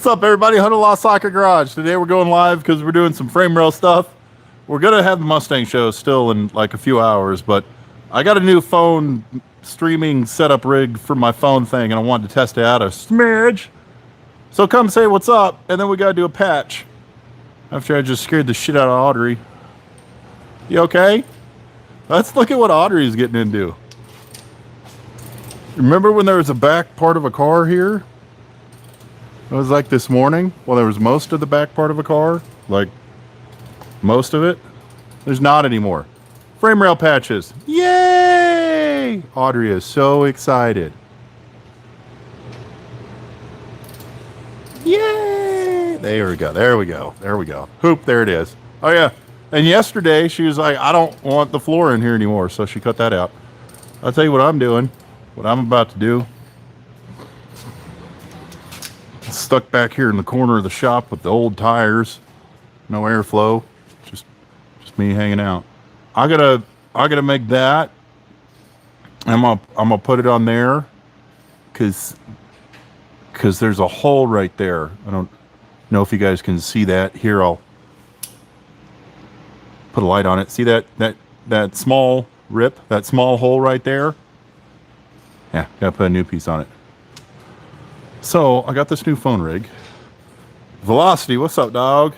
What's up, everybody? Hunt Lost Socket Garage. Today we're going live because we're doing some frame rail stuff. We're gonna have the Mustang show still in like a few hours, but I got a new phone streaming setup rig for my phone thing, and I wanted to test it out a smidge. So come say what's up, and then we gotta do a patch. After I just scared the shit out of Audrey. You okay? Let's look at what Audrey's getting into. Remember when there was a back part of a car here? It was like this morning. Well, there was most of the back part of a car. Like, most of it. There's not anymore. Frame rail patches. Yay! Audrey is so excited. Yay! There we go. There we go. There we go. Hoop, there it is. Oh, yeah. And yesterday, she was like, I don't want the floor in here anymore. So she cut that out. I'll tell you what I'm doing. What I'm about to do. Stuck back here in the corner of the shop with the old tires. No airflow. Just me hanging out. I gotta make that. I'm gonna put it on there because there's a hole right there. I don't know if you guys can see that. Here, I'll put a light on it. See that small rip, that small hole right there? Yeah, gotta put a new piece on it. So I got this new phone rig. Velocity, what's up, dog?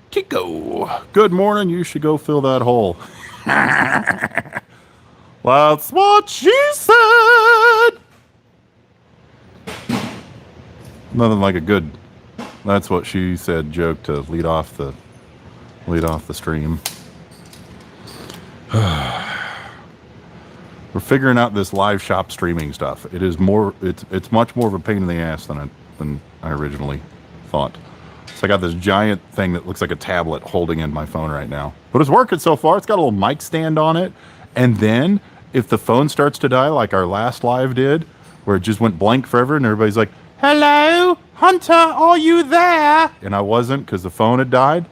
Kiko, good morning. You should go fill that hole. That's what she said. Nothing like a good "that's what she said" joke to lead off the stream. We're figuring out this live shop streaming stuff. It is more. It's much more of a pain in the ass than I originally thought. So I got this giant thing that looks like a tablet holding in my phone right now, but it's working so far. It's got a little mic stand on it, and then if the phone starts to die, like our last live did, where it just went blank forever, and everybody's like, "Hello, Hunter, are you there?" And I wasn't because the phone had died.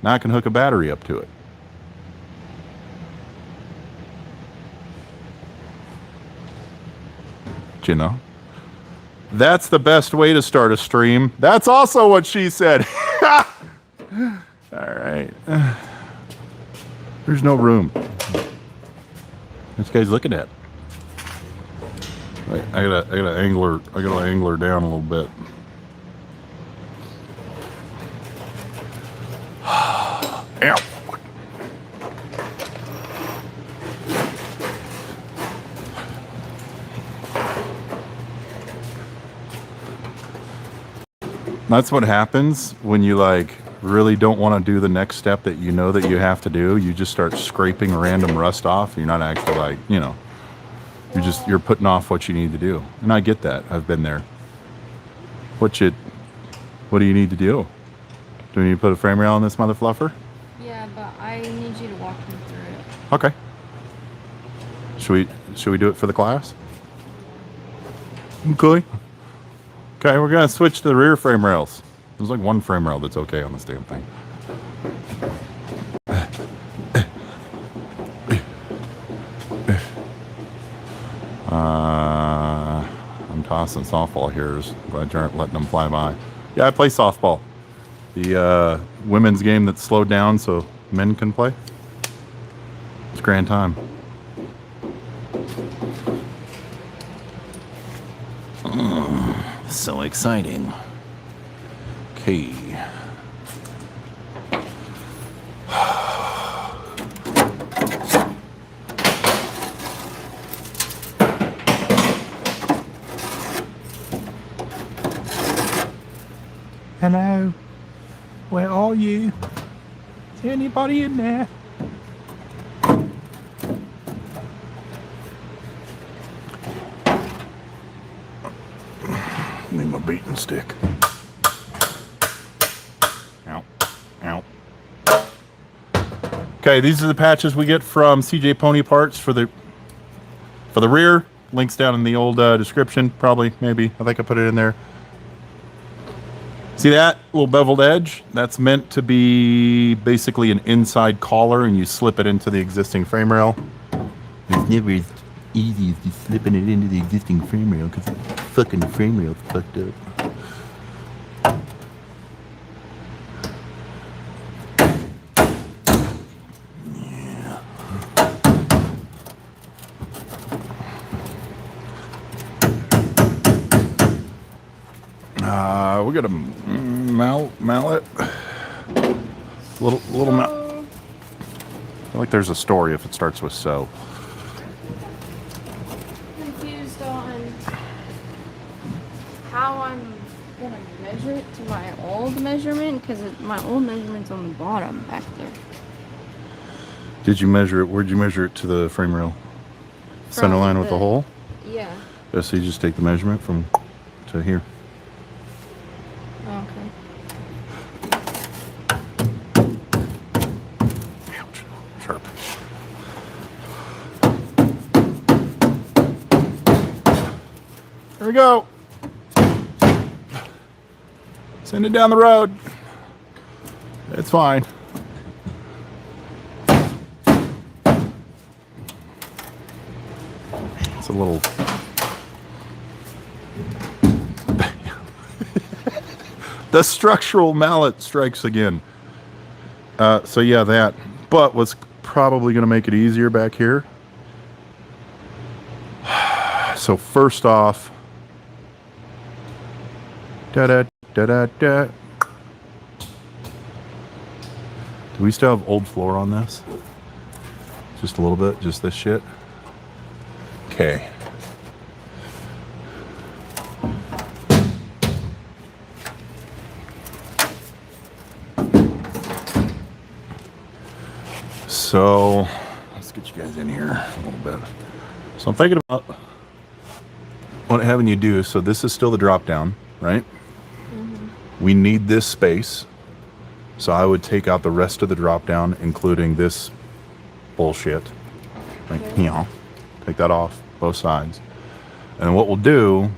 Now I can hook a battery up to it. You know, that's the best way to start a stream. That's also what she said. All right, there's no room. This guy's looking at. Wait, I gotta angle her down a little bit. Ow. That's what happens when you like really don't want to do the next step that you know that you have to do. You just start scraping random rust off. You're not actually like, you know, you're putting off what you need to do. And I get that. I've been there. What do you need to do? Do we need to put a frame rail on this mother fluffer? Yeah, but I need you to walk me through it. Okay. Should we do it for the class? Okay. Okay, we're gonna switch to the rear frame rails. There's like one frame rail that's okay on this damn thing. I'm tossing softball here. Glad you aren't letting them fly by. Yeah, I play softball. The women's game that's slowed down so men can play. It's a grand time. So exciting. Okay. Hello. Where are you? Is there anybody in there? Need my beating stick. Ow. Ow. Okay, these are the patches we get from CJ Pony Parts for the rear. Links down in the old description, probably, maybe. I think I put it in there. See that little beveled edge? That's meant to be basically an inside collar, and you slip it into the existing frame rail. It's never as easy as just slipping it into the existing frame rail because the fucking frame rail's fucked up. We got a mallet. Little mallet. I feel like there's a story if it starts with so. Confused on how I'm gonna measure it to my old measurement because my old measurement's on the bottom back there. Did you measure it? Where'd you measure it to the frame rail? Center line with the hole? Yeah. So you just take the measurement from to here. Okay. Ouch. Sharp. Here we go. Send it down the road. It's fine. It's a little... The structural mallet strikes again. So yeah, that. But what's probably going to make it easier back here. So first off, da. Do we still have old floor on this? Just a little bit, just this shit. Okay. So let's get you guys in here a little bit. So I'm thinking about what having you do. So this is still the drop down, right? Mm-hmm. We need this space. So I would take out the rest of the drop down, including this bullshit. Like, you know, take that off both sides. And what we'll do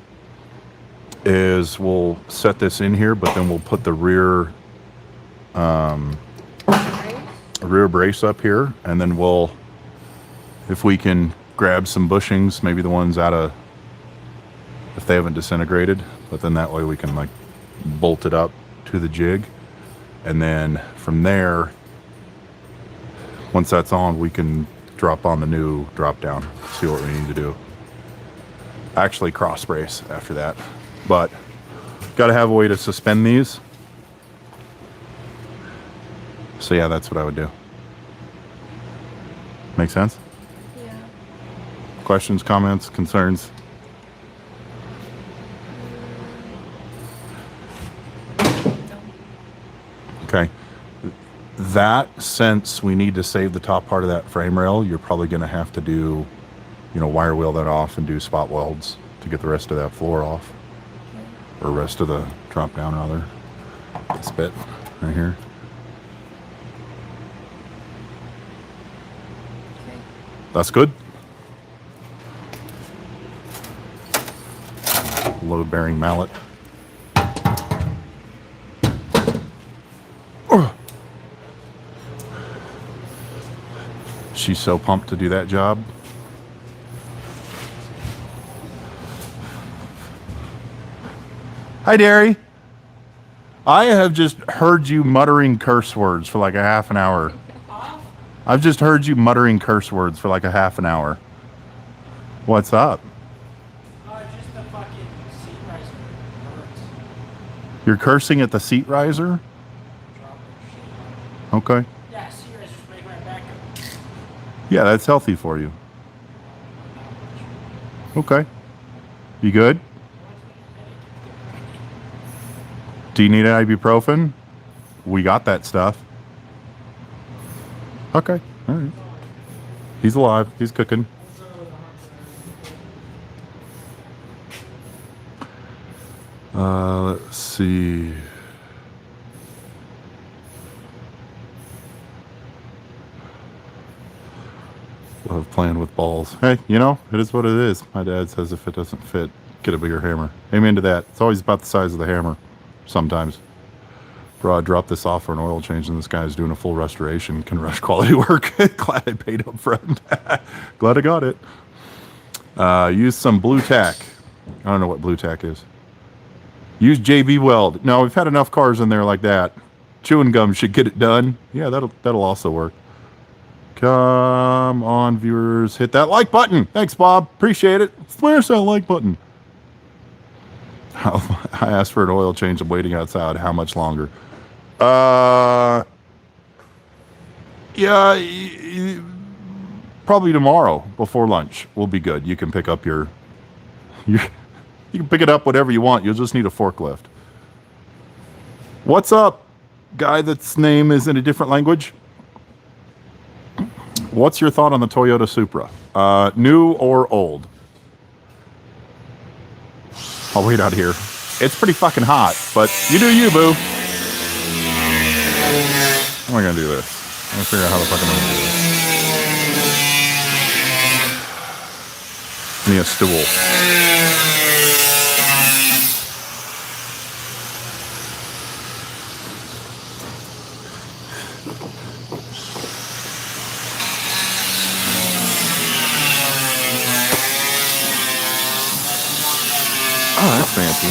is we'll set this in here, but then we'll put the rear brace up here, and then we'll, if we can grab some bushings, maybe the ones out of, if they haven't disintegrated, but then that way we can like bolt it up to the jig, and then from there, once that's on, we can drop on the new drop down, see what we need to do. Actually cross brace after that, but got to have a way to suspend these. So yeah, that's what I would do. Make sense? Yeah. Questions, comments, concerns? Okay. That, since we need to save the top part of that frame rail, you're probably going to have to do, you know, wire wheel that off and do spot welds to get the rest of that floor off. Or rest of the drop down, rather. This bit right here. That's good. Load bearing mallet. She's so pumped to do that job. Hi, Derry. I have just heard you muttering curse words for like a half an hour. I've just heard you muttering curse words for like a half an hour. What's up? Just the fucking seat riser hurts. You're cursing at the seat riser? Okay. Yeah, seat risers make my back up. Yeah, that's healthy for you. Okay. You good? Do you need an ibuprofen? We got that stuff. Okay. All right. He's alive. He's cooking. Let's see. Love playing with balls. Hey, you know, it is what it is. My dad says if it doesn't fit, get a bigger hammer. Amen to that. It's always about the size of the hammer. Sometimes. Bro, I dropped this off for an oil change and this guy's doing a full restoration. Can rush quality work. Glad I paid up front. Glad I got it. Use some blue tack. I don't know what blue tack is. Use JB Weld. No, we've had enough cars in there like that. Chewing gum should get it done. Yeah, that'll also work. Come on, viewers. Hit that like button. Thanks, Bob. Appreciate it. Smash that like button. I asked for an oil change. I'm waiting outside. How much longer? Yeah, probably tomorrow before lunch will be good. You can pick up your you can pick it up whatever you want. You'll just need a forklift. What's up, guy that's name is in a different language? What's your thought on the Toyota Supra? New or old? I'll wait out here. It's pretty fucking hot, but you do you, boo. How am I gonna do this? I'm gonna figure out how the fuck I'm gonna do this. Need a stool. Oh, that's fancy.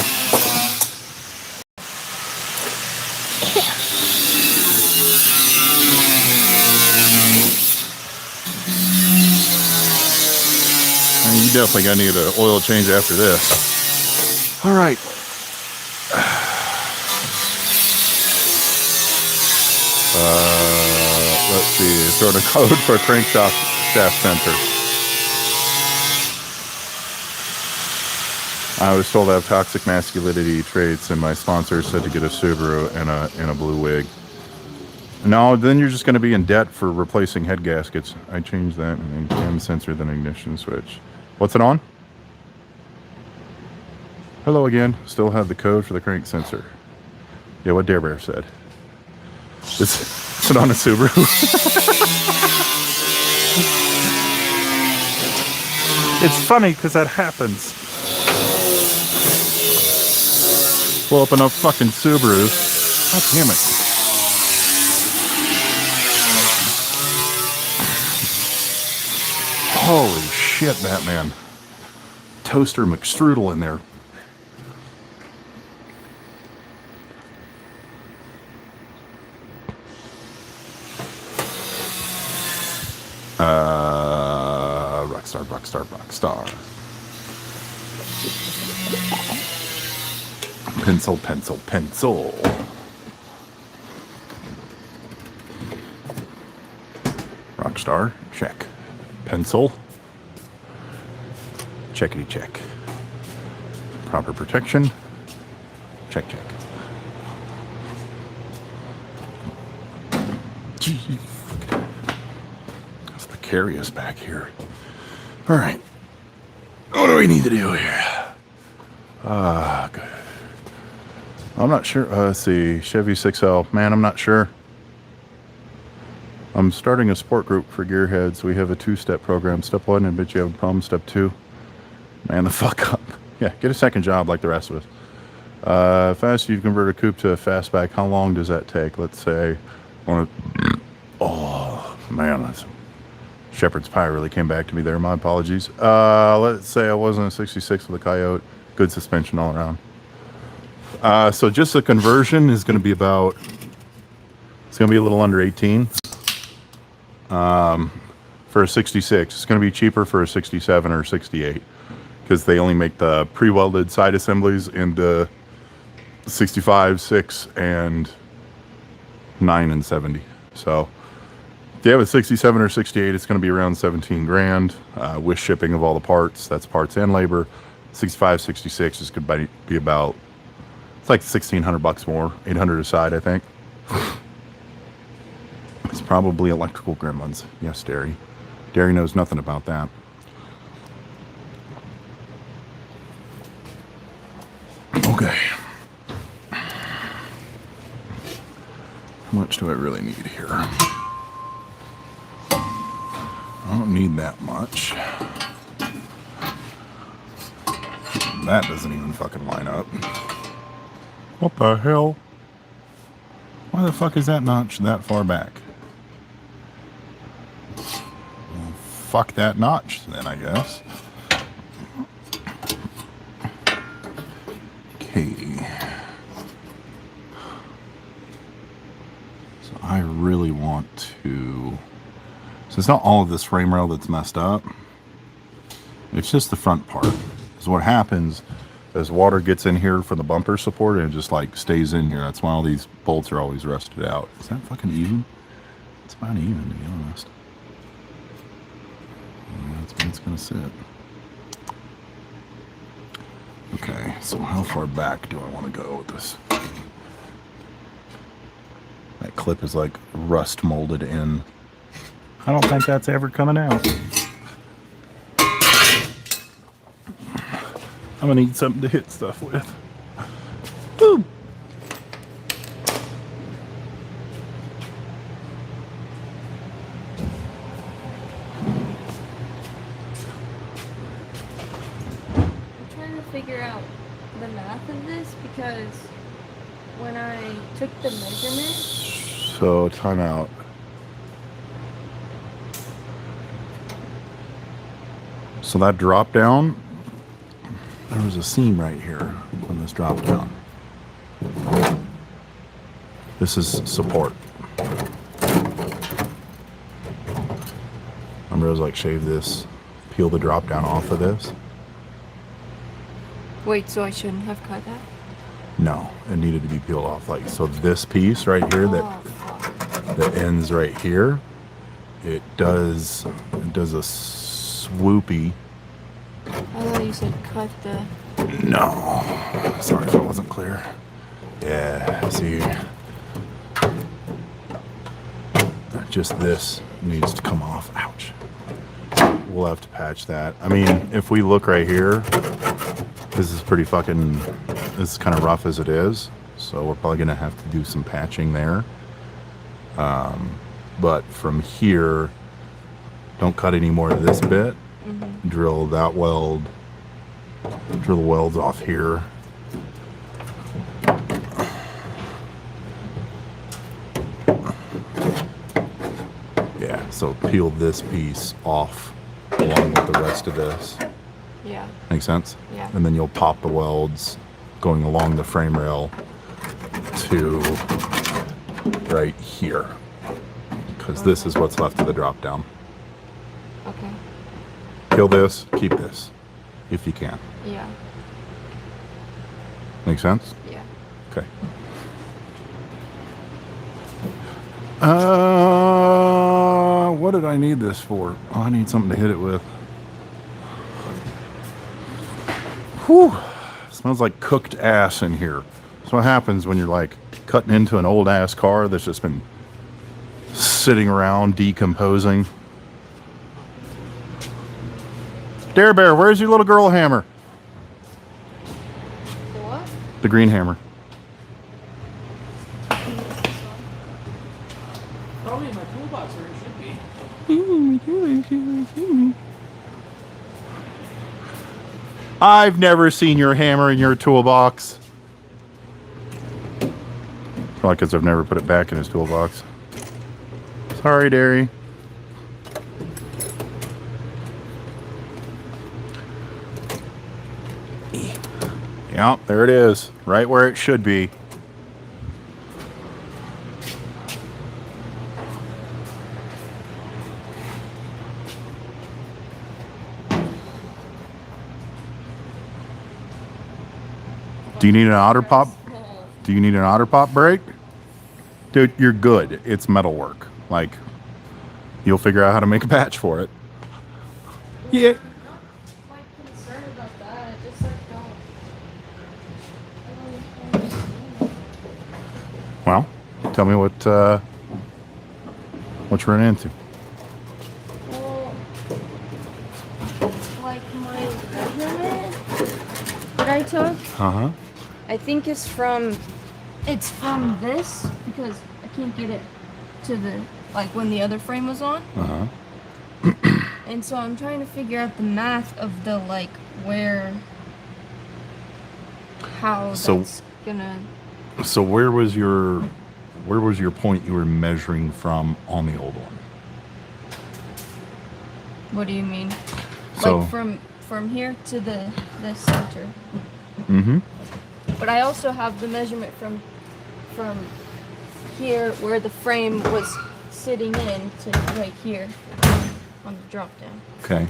You definitely gonna need an oil change after this. All right. Let's see. Sort of code for a crankshaft sensor. I was told I have toxic masculinity traits, and my sponsor said to get a Subaru and a blue wig. No, then you're just going to be in debt for replacing head gaskets. I changed that and cam sensor, then ignition switch. What's it on? Hello again. Still have the code for the crank sensor. Yeah, what Dare Bear said. Is it on a Subaru? It's funny because that happens. Blow up enough fucking Subarus. God damn it. Holy shit, Batman. Toaster McStrudel in there. Rockstar. Pencil. Rockstar, check. Pencil. Checkity check. Proper protection. Check. Gee, that's precarious back here. All right. What do we need to do here? Good. I'm not sure. Let's see. Chevy 6L. Man, I'm not sure. I'm starting a support group for gearheads. We have a 2-step program. Step 1, admit you have a problem. Step 2, man the fuck up. Yeah, get a second job like the rest of us. Fast you convert a coupe to a fastback. How long does that take? Let's say, oh man, that's shepherd's pie really came back to me there. My apologies. Let's say I was in a 66 with a Coyote. Good suspension all around. So just the conversion is going to be about, it's going to be a little under 18. For a 66, it's going to be cheaper for a 67 or 68 because they only make the pre-welded side assemblies into 65, 6, and 9 and 70. So if you have a 67 or 68, it's going to be around 17 grand with shipping of all the parts. That's parts and labor. 65, 66 is going to be about, it's like $1,600 more, 800 a side, I think. It's probably electrical gremlins. Yes, Derry. Derry knows nothing about that. Okay. How much do I really need here? I don't need that much. That doesn't even fucking line up. What the hell? Why the fuck is that notch that far back? Well, fuck that notch then, I guess. Okay. So I really want to... So it's not all of this frame rail that's messed up. It's just the front part. Because what happens as water gets in here for the bumper support, and it just like stays in here. That's why all these bolts are always rusted out. Is that fucking even? It's about even, to be honest. Yeah, that's where it's gonna sit. Okay, so how far back do I want to go with this? That clip is like rust molded in. I don't think that's ever coming out. I'm gonna need something to hit stuff with. Boom. I'm trying to figure out the math of this because when I took the measurement, So time out. So that drop down, there was a seam right here on this drop down. This is support. Remember, I was like, shave this, peel the drop down off of this. wait, so I shouldn't have cut that? No, it needed to be peeled off. Like, so this piece right here Oh, fuck. that ends right here, it does a swoopy. I thought you said cut the... No, sorry if I wasn't clear. Yeah, see, just this needs to come off. Ouch. We'll have to patch that. I mean, if we look right here, this is pretty fucking, this is kind of rough as it is. So we're probably gonna have to do some patching there. But from here, don't cut any more of this bit. Drill that weld. Drill the welds off here. Yeah, so peel this piece off along with the rest of this. Yeah. Make sense? Yeah. And then you'll pop the welds going along the frame rail to right here. Because this is what's left of the drop down. Okay. Peel this, keep this, if you can. Yeah. Make sense? Yeah. Okay. What did I need this for? Oh, I need something to hit it with. Whew. Smells like cooked ass in here. That's what happens when you're like cutting into an old ass car that's just been sitting around decomposing. Dare Bear, where's your little girl hammer? What? The green hammer. Probably in my toolbox where it should be. I've never seen your hammer in your toolbox. Probably because I've never put it back in his toolbox. Sorry, Derry. Yep, there it is. Right where it should be. Do you need an otter pop? Do you need an otter pop brake? Dude, you're good. It's metal work. Like, you'll figure out how to make a patch for it. Yeah. I'm not like concerned about that. I just like don't understand. Well, tell me what you run into. Well, like my measurement that I took, Uh-huh. I think it's from this because I can't get it to the, like when the other frame was on. Uh-huh. And so I'm trying to figure out the math of the like how So- that's gonna. So where was your point you were measuring from on the old one? What do you mean? So- Like from here to the center. Mm-hmm. But I also have the measurement from here where the frame was sitting in to right here on the drop down. Okay.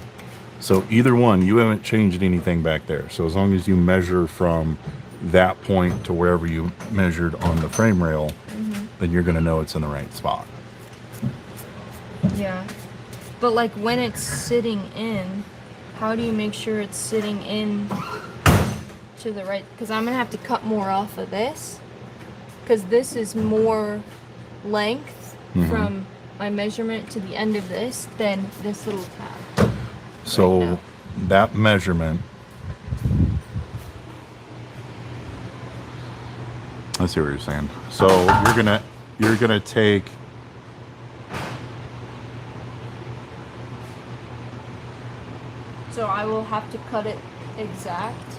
So either one, you haven't changed anything back there. So as long as you measure from that point to wherever you measured on the frame rail, then you're going to know it's in the right spot. Yeah. But like when it's sitting in, how do you make sure it's sitting in to the right? Because I'm going to have to cut more off of this. Because this is more length from my measurement to the end of this than this little tab. So Right now. that measurement, I see what you're saying. So you're gonna take So I will have to cut it exact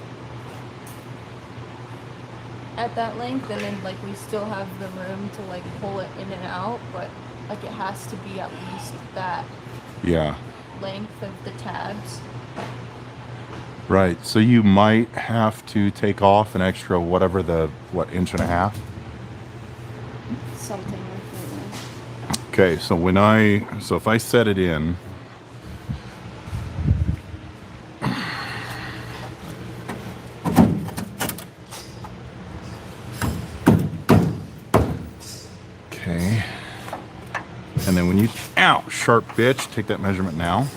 at that length, and then like we still have the room to like pull it in and out, but like it has to be at least that yeah. length of the tabs. Right. So you might have to take off an extra whatever inch and a half. Something like that. Okay, so if I set it in, okay, and then when you, ow, sharp bitch, take that measurement now.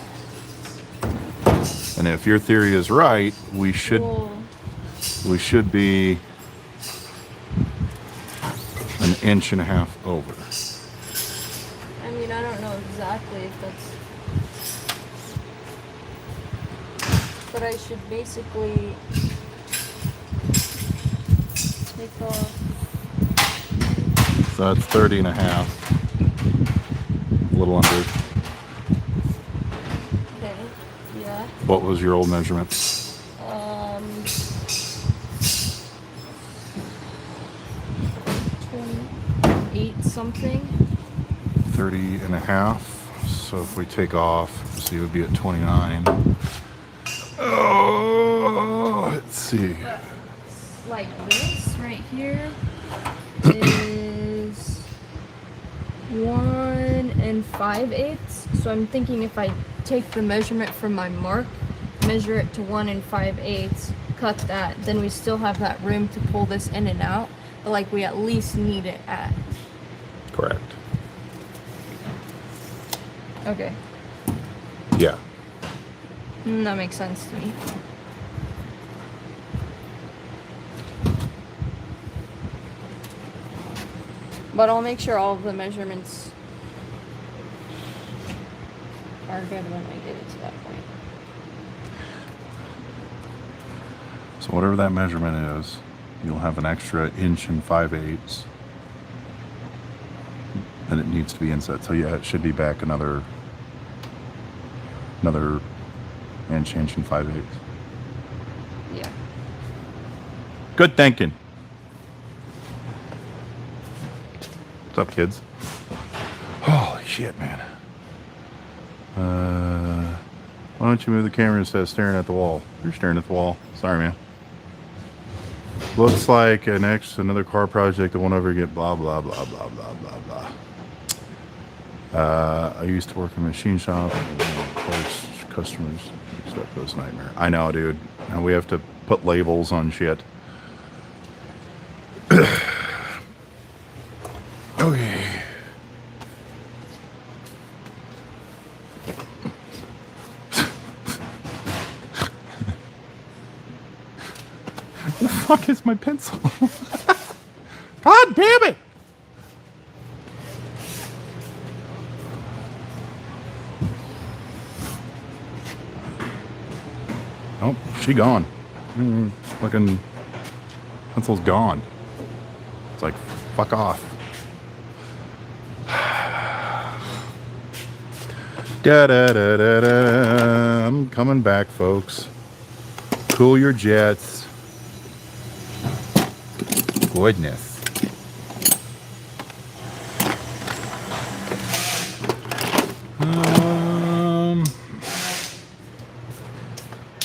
And if your theory is right, we should be an inch and a half over. I mean, I don't know exactly if that's, but I should basically take off. So that's 30 and a half, a little under. Okay, yeah. What was your old measurement? 28 something. 30 and a half. So if we take off, so you would be at 29. Oh, let's see. Like this right here is 1 5/8. So I'm thinking if I take the measurement from my mark, measure it to 1 5/8, cut that, then we still have that room to pull this in and out. But like we at least need it at. Correct. Okay. Yeah. That makes sense to me. But I'll make sure all of the measurements are good when I get it to that point. So whatever that measurement is, you'll have an extra inch and 5/8. And it needs to be inset. So yeah, it should be back another inch and 5/8. Yeah. Good thinking. What's up, kids? Holy shit, man. Why don't you move the camera instead of staring at the wall? You're staring at the wall. Sorry, man. Looks like another car project that won't ever get blah, blah, blah, blah, blah, blah, blah. I used to work in a machine shop. And of course, customers expect those nightmare. I know, dude. Now we have to put labels on shit. Okay. The fuck is my pencil? God damn it! Oh, she gone. Fucking pencil's gone. It's like, fuck off. Da da da da da. I'm coming back, folks. Cool your jets. Goodness.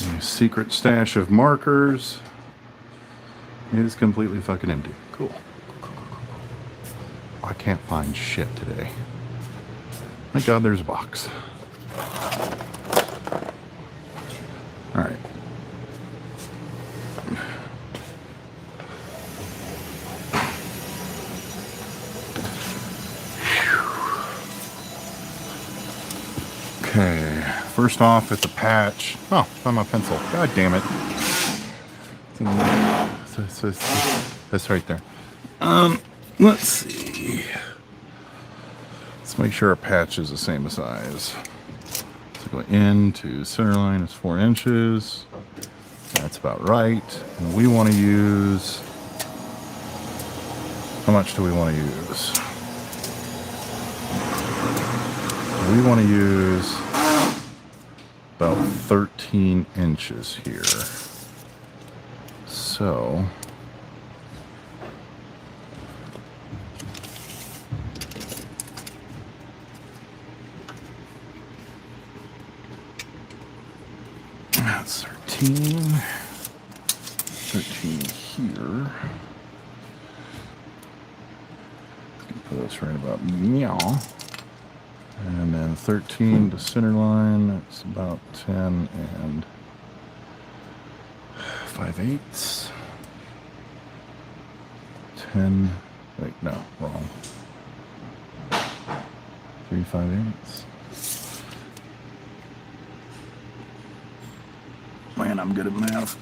My secret stash of markers is completely fucking empty. Cool. I can't find shit today. Thank God there's a box. Okay, first off, it's a patch. Oh, found my pencil. God damn it. That's right there. Let's see. Let's make sure our patch is the same size. So go into center line is 4 inches. That's about right. And we want to use, how much do we want to use? We want to use about 13 inches here. So that's 13 here. Put this right about meow. And then 13 to center line, that's about 10 and 5/8. 10, wait, no, wrong. 3 5/8. Man, I'm good at math.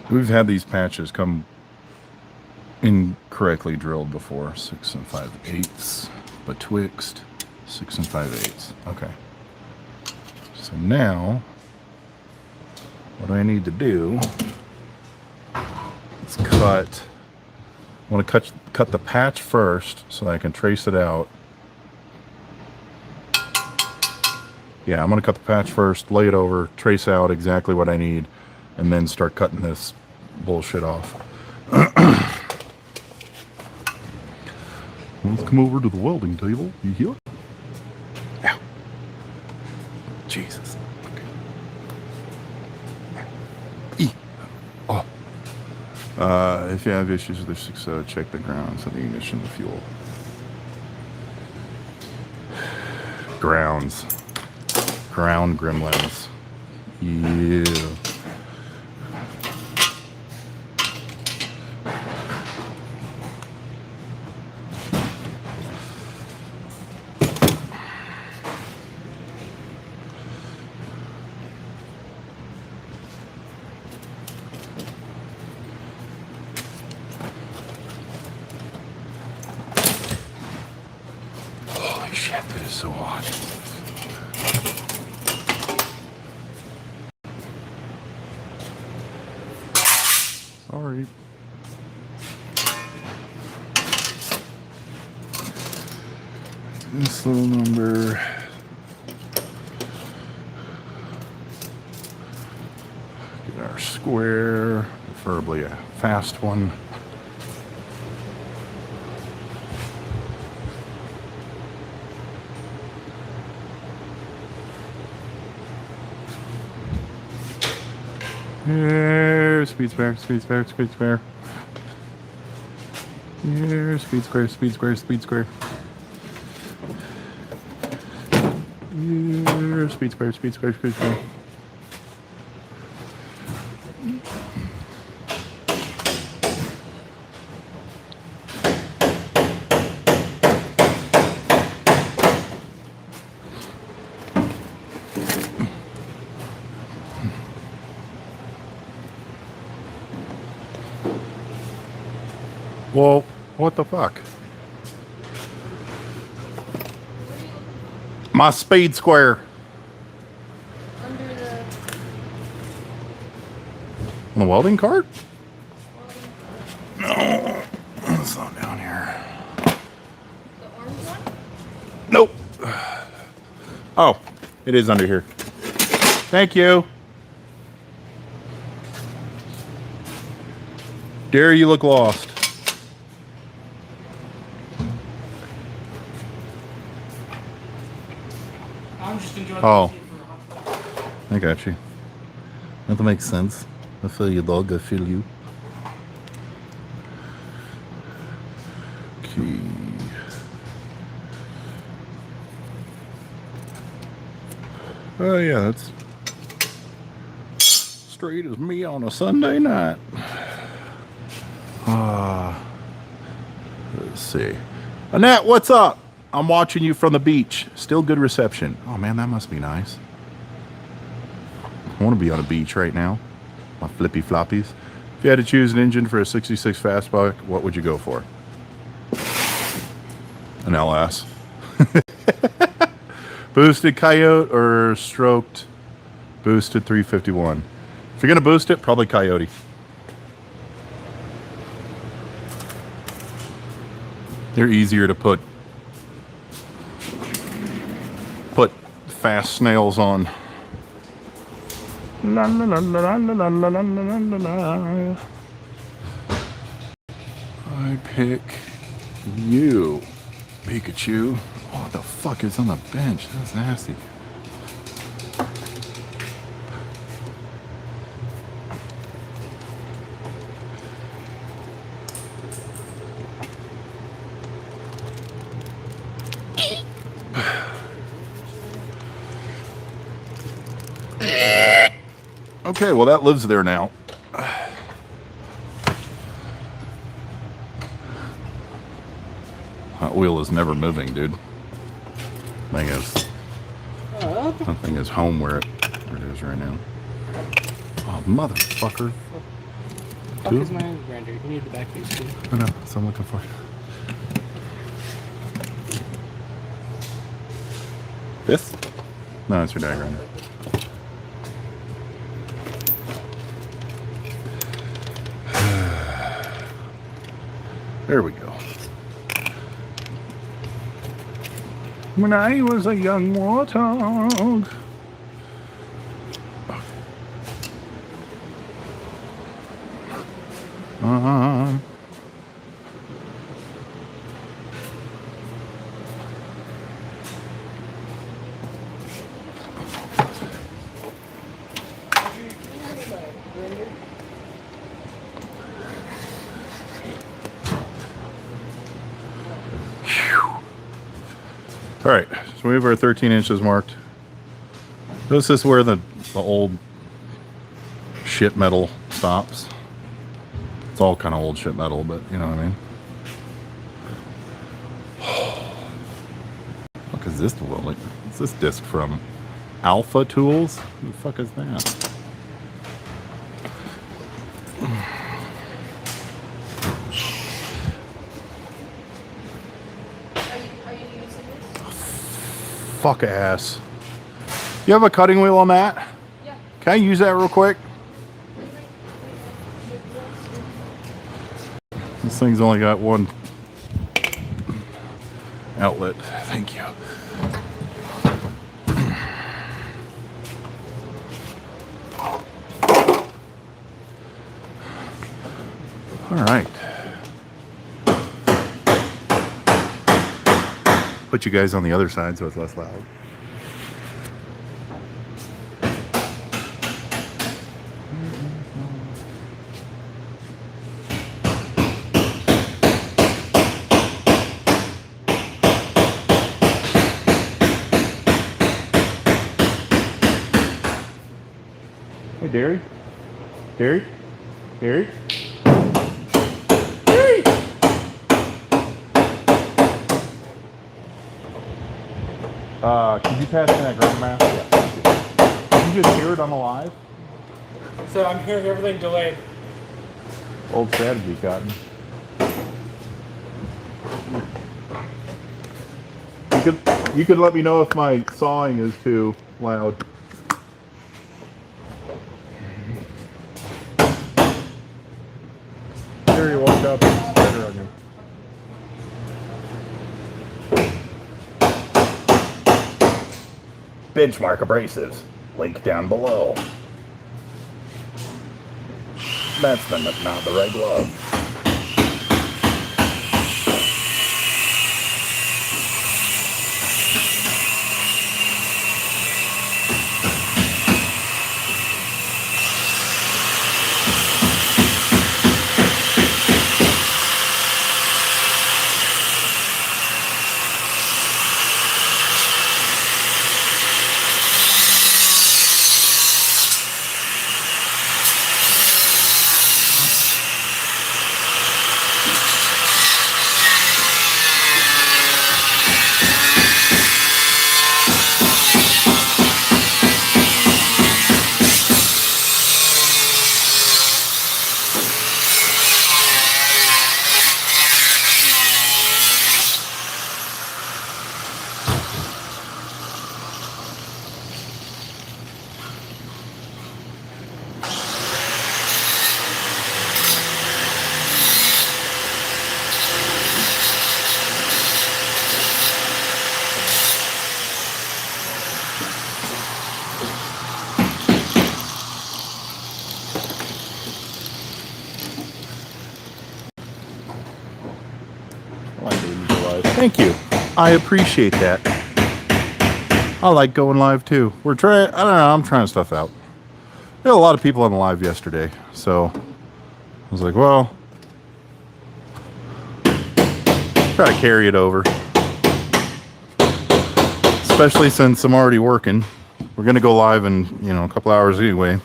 We've had these patches come incorrectly drilled before. 6 5/8. Betwixt 6 5/8. Okay. So now, what I need to do is cut. I want to cut the patch first so I can trace it out. Yeah, I'm going to cut the patch first, lay it over, trace out exactly what I need, and then start cutting this bullshit off. Let's come over to the welding table. You hear? Ow. Jesus. Okay. Oh. If you have issues with this, check the grounds of the ignition of fuel. Grounds. Ground gremlins. Yeah. Holy shit, that is so hot. Sorry. This little number. Get our square, preferably a fast one. Here, speed spare, speed spare, speed spare. Here, speed square, speed square, speed square. Here, speed square, speed square, speed square. Well, what the fuck? My speed square. Under the On the welding cart? welding, No. It's not down here. the orange one? Nope. Oh, it is under here. Thank you. Dare you look lost. I'm just enjoying Oh. the shit for a hot dog. I got you. That makes sense. I feel you, dog. I feel you. Okay. Oh, yeah, that's straight as me on a Sunday night. Let's see. Annette, what's up? I'm watching you from the beach. Still good reception. Oh man, that must be nice. I want to be on a beach right now. My flippy floppies. If you had to choose an engine for a 66 Fastback, what would you go for? An LS. Boosted Coyote or stroked boosted 351? If you're going to boost it, probably Coyote. They're easier to put fast snails on. La, la, la, la, la, la, la, la, la, la. I pick you, Pikachu. Oh, what the fuck is on the bench? That's nasty. Okay, well that lives there now. Hot wheel is never moving, dude. That thing is home where it is right now. Oh, motherfucker. Fuck is my render? You need the back piece too. I know, that's what I'm looking for. This? No, it's your diagram. There we go. When I was a young warthog. All right, so we have our 13 inches marked. This is where the old shit metal stops. It's all kind of old shit metal, but you know what I mean. What is this? Like, is this disc from Alpha Tools? Who the fuck is that? Fuck ass. You have a cutting wheel on that? Yeah. Can I use that real quick? This thing's only got one outlet. Thank you. All right. Put you guys on the other side so it's less loud. Hey, Derry? Derry? Derry? Derry! Could you pass me that grandmaster? Yeah. Did you just hear it on the live? So I'm hearing everything delayed. Old strategy, Cotton. You could let me know if my sawing is too loud. Here you walk up and better on you. Benchmark abrasives. Link down below. That's not the right glove. live. Thank you. I appreciate that. I like going live too. We're trying, I don't know, I'm trying stuff out. There were a lot of people on the live yesterday, so I was like, well, try to carry it over. Especially since I'm already working. We're going to go live in, a couple hours anyway.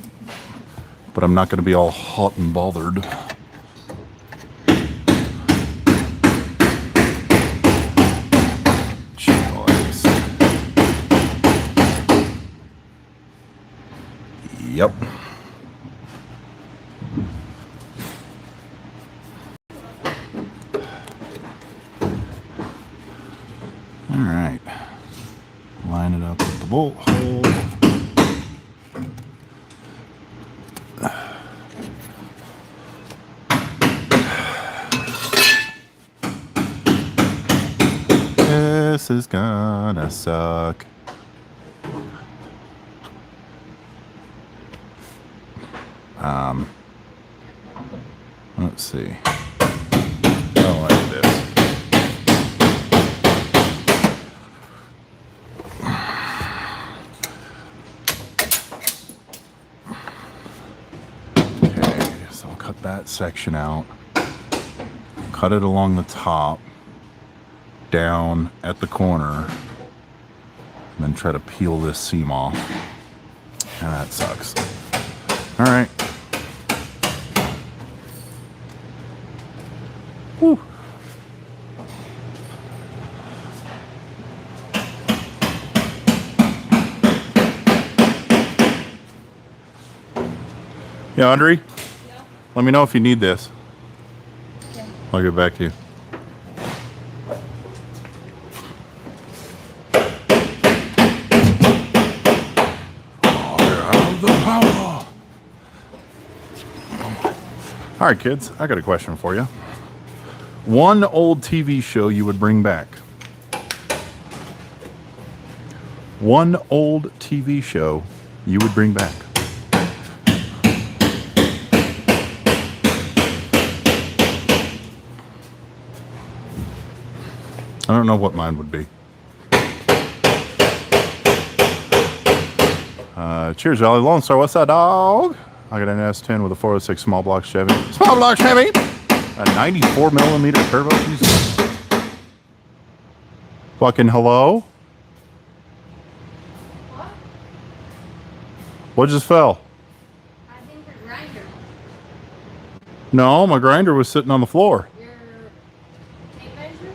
But I'm not going to be all hot and bothered. Jeez. Yep. All right. Line it up with the bolt hole. This is gonna suck. Let's see. I don't like this. Okay, so I'll cut that section out. Cut it along the top. Down at the corner, and then try to peel this seam off. And that sucks. All right. Whew. Yeah, Andre? Yeah. Let me know if you need this. Okay. I'll get back to you. All right, kids, I got a question for you. One old TV show you would bring back. One old TV show you would bring back. I don't know what mine would be. Cheers, Jolly Lone Star. What's that, dog? I got an S10 with a 406 small block Chevy. Small block Chevy! A 94 millimeter turbo. Jesus. Fucking hello? What? What just fell? I think your grinder. No, my grinder was sitting on the floor. Your tape measure?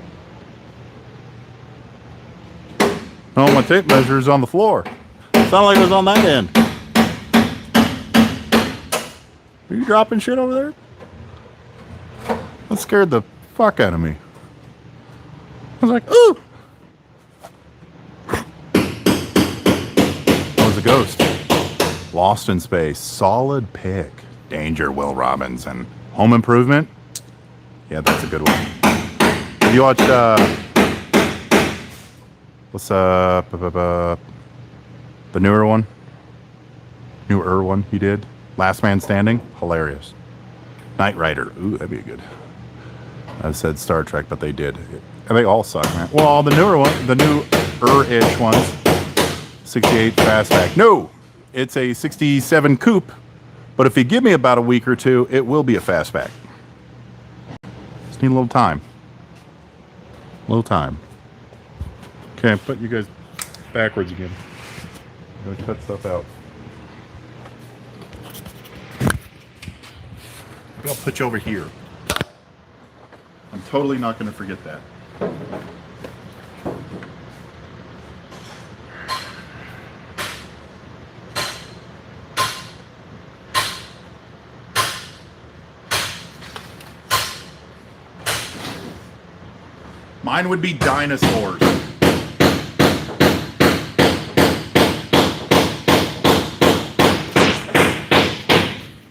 No, my tape measure is on the floor. Sounded like it was on that end. Are you dropping shit over there? That scared the fuck out of me. I was like, ooh! That was a ghost. Lost in Space. Solid pick. Danger, Will Robinson. Home Improvement? Yeah, that's a good one. Have you watched, what's, the newer one? Newer one he did? Last Man Standing? Hilarious. Knight Rider. Ooh, that'd be good. I said Star Trek, but they did. And they all suck, man. Well, the newer one, the newer-ish ones. 68 Fastback. No! It's a 67 Coupe. But if you give me about a week or two, it will be a Fastback. Just need a little time. A little time. Okay, put you guys backwards again. I'm gonna cut stuff out. I'll put you over here. I'm totally not going to forget that. Mine would be dinosaurs.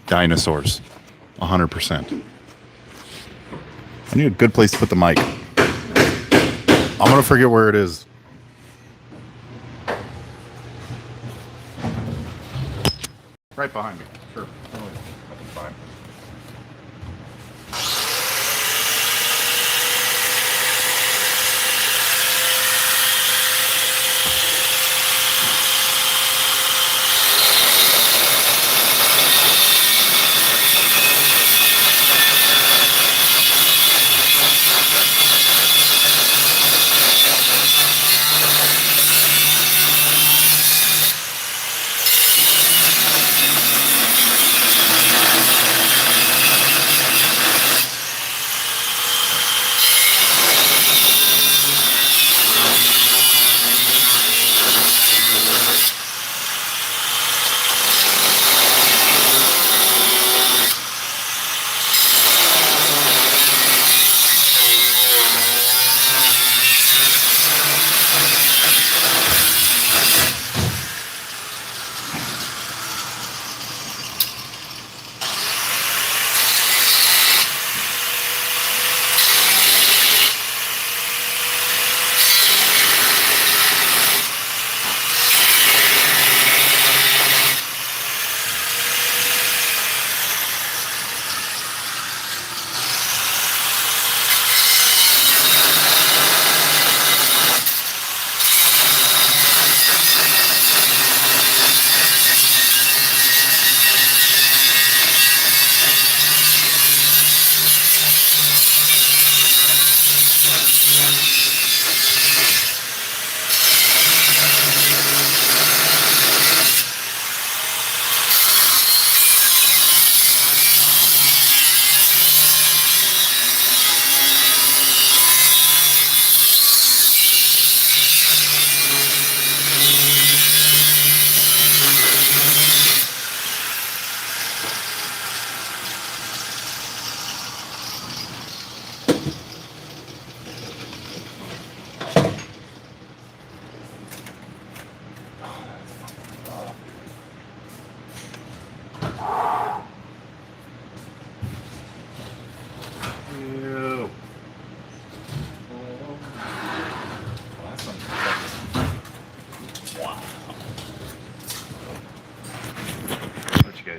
Dinosaurs. 100%. I need a good place to put the mic. I'm going to forget where it is. Right behind me. Sure. That's fine.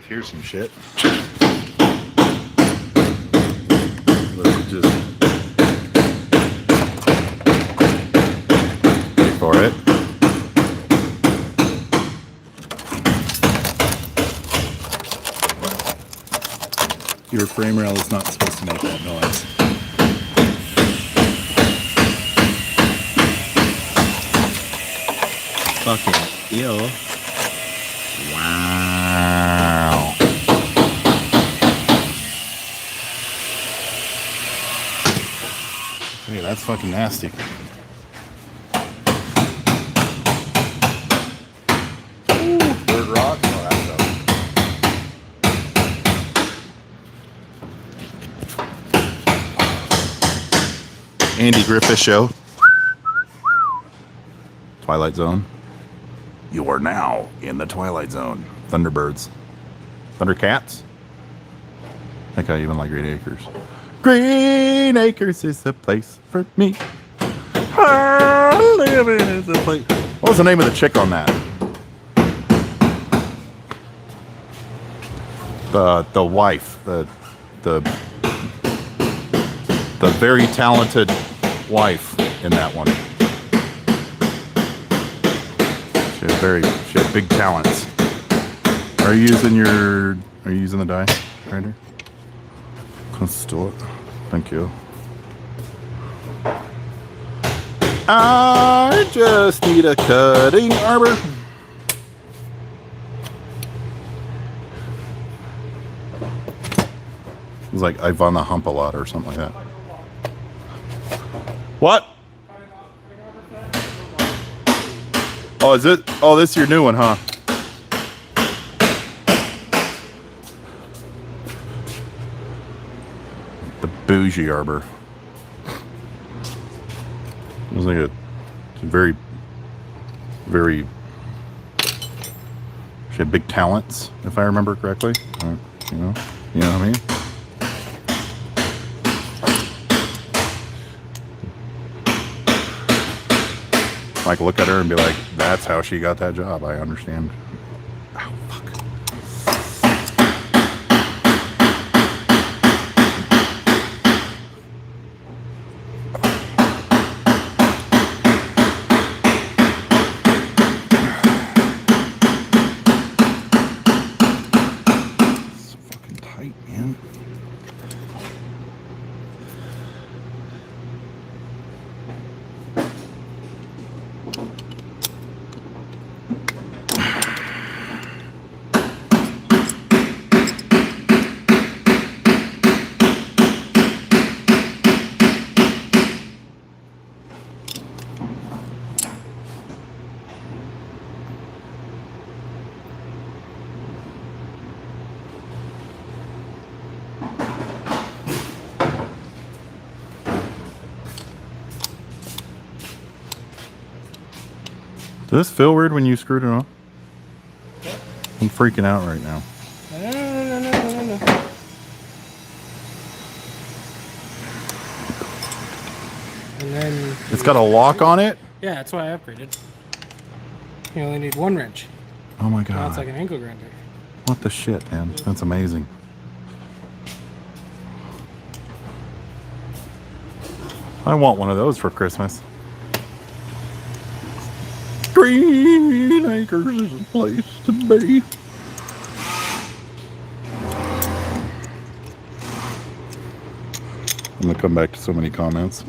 Here's some shit. Let's just wait for it. Your frame rail is not supposed to make that noise. Fucking ill. Wow. Hey, that's fucking nasty. Ooh, dirt rock. Oh, that's Andy Griffith Show. Twilight Zone. You are now in the Twilight Zone. Thunderbirds. Thundercats? I think I even like Green Acres. Green Acres is the place for me. Living is the place. What was the name of the chick on that? The wife. The very talented wife in that one. She had big talents. Are you using the die grinder? Let's do it. Thank you. I just need a cutting arbor. It's like I've on the hump a lot or something like that. What? Oh, is it? Oh, this is your new one, huh? The bougie arbor. It was like a very, very. She had big talents, if I remember correctly. You know what I mean? Like look at her and be like, that's how she got that job. I understand. Ow, fuck. It's fucking tight, man. Does this feel weird when you screwed it on? I'm freaking out right now. No. And then It's got a lock on it? yeah, that's why I upgraded. You only need one wrench. Oh my Now it's god. like an ankle grinder. What the shit, man? That's amazing. I want one of those for Christmas. Green Acres is a place to be. I'm gonna come back to so many comments.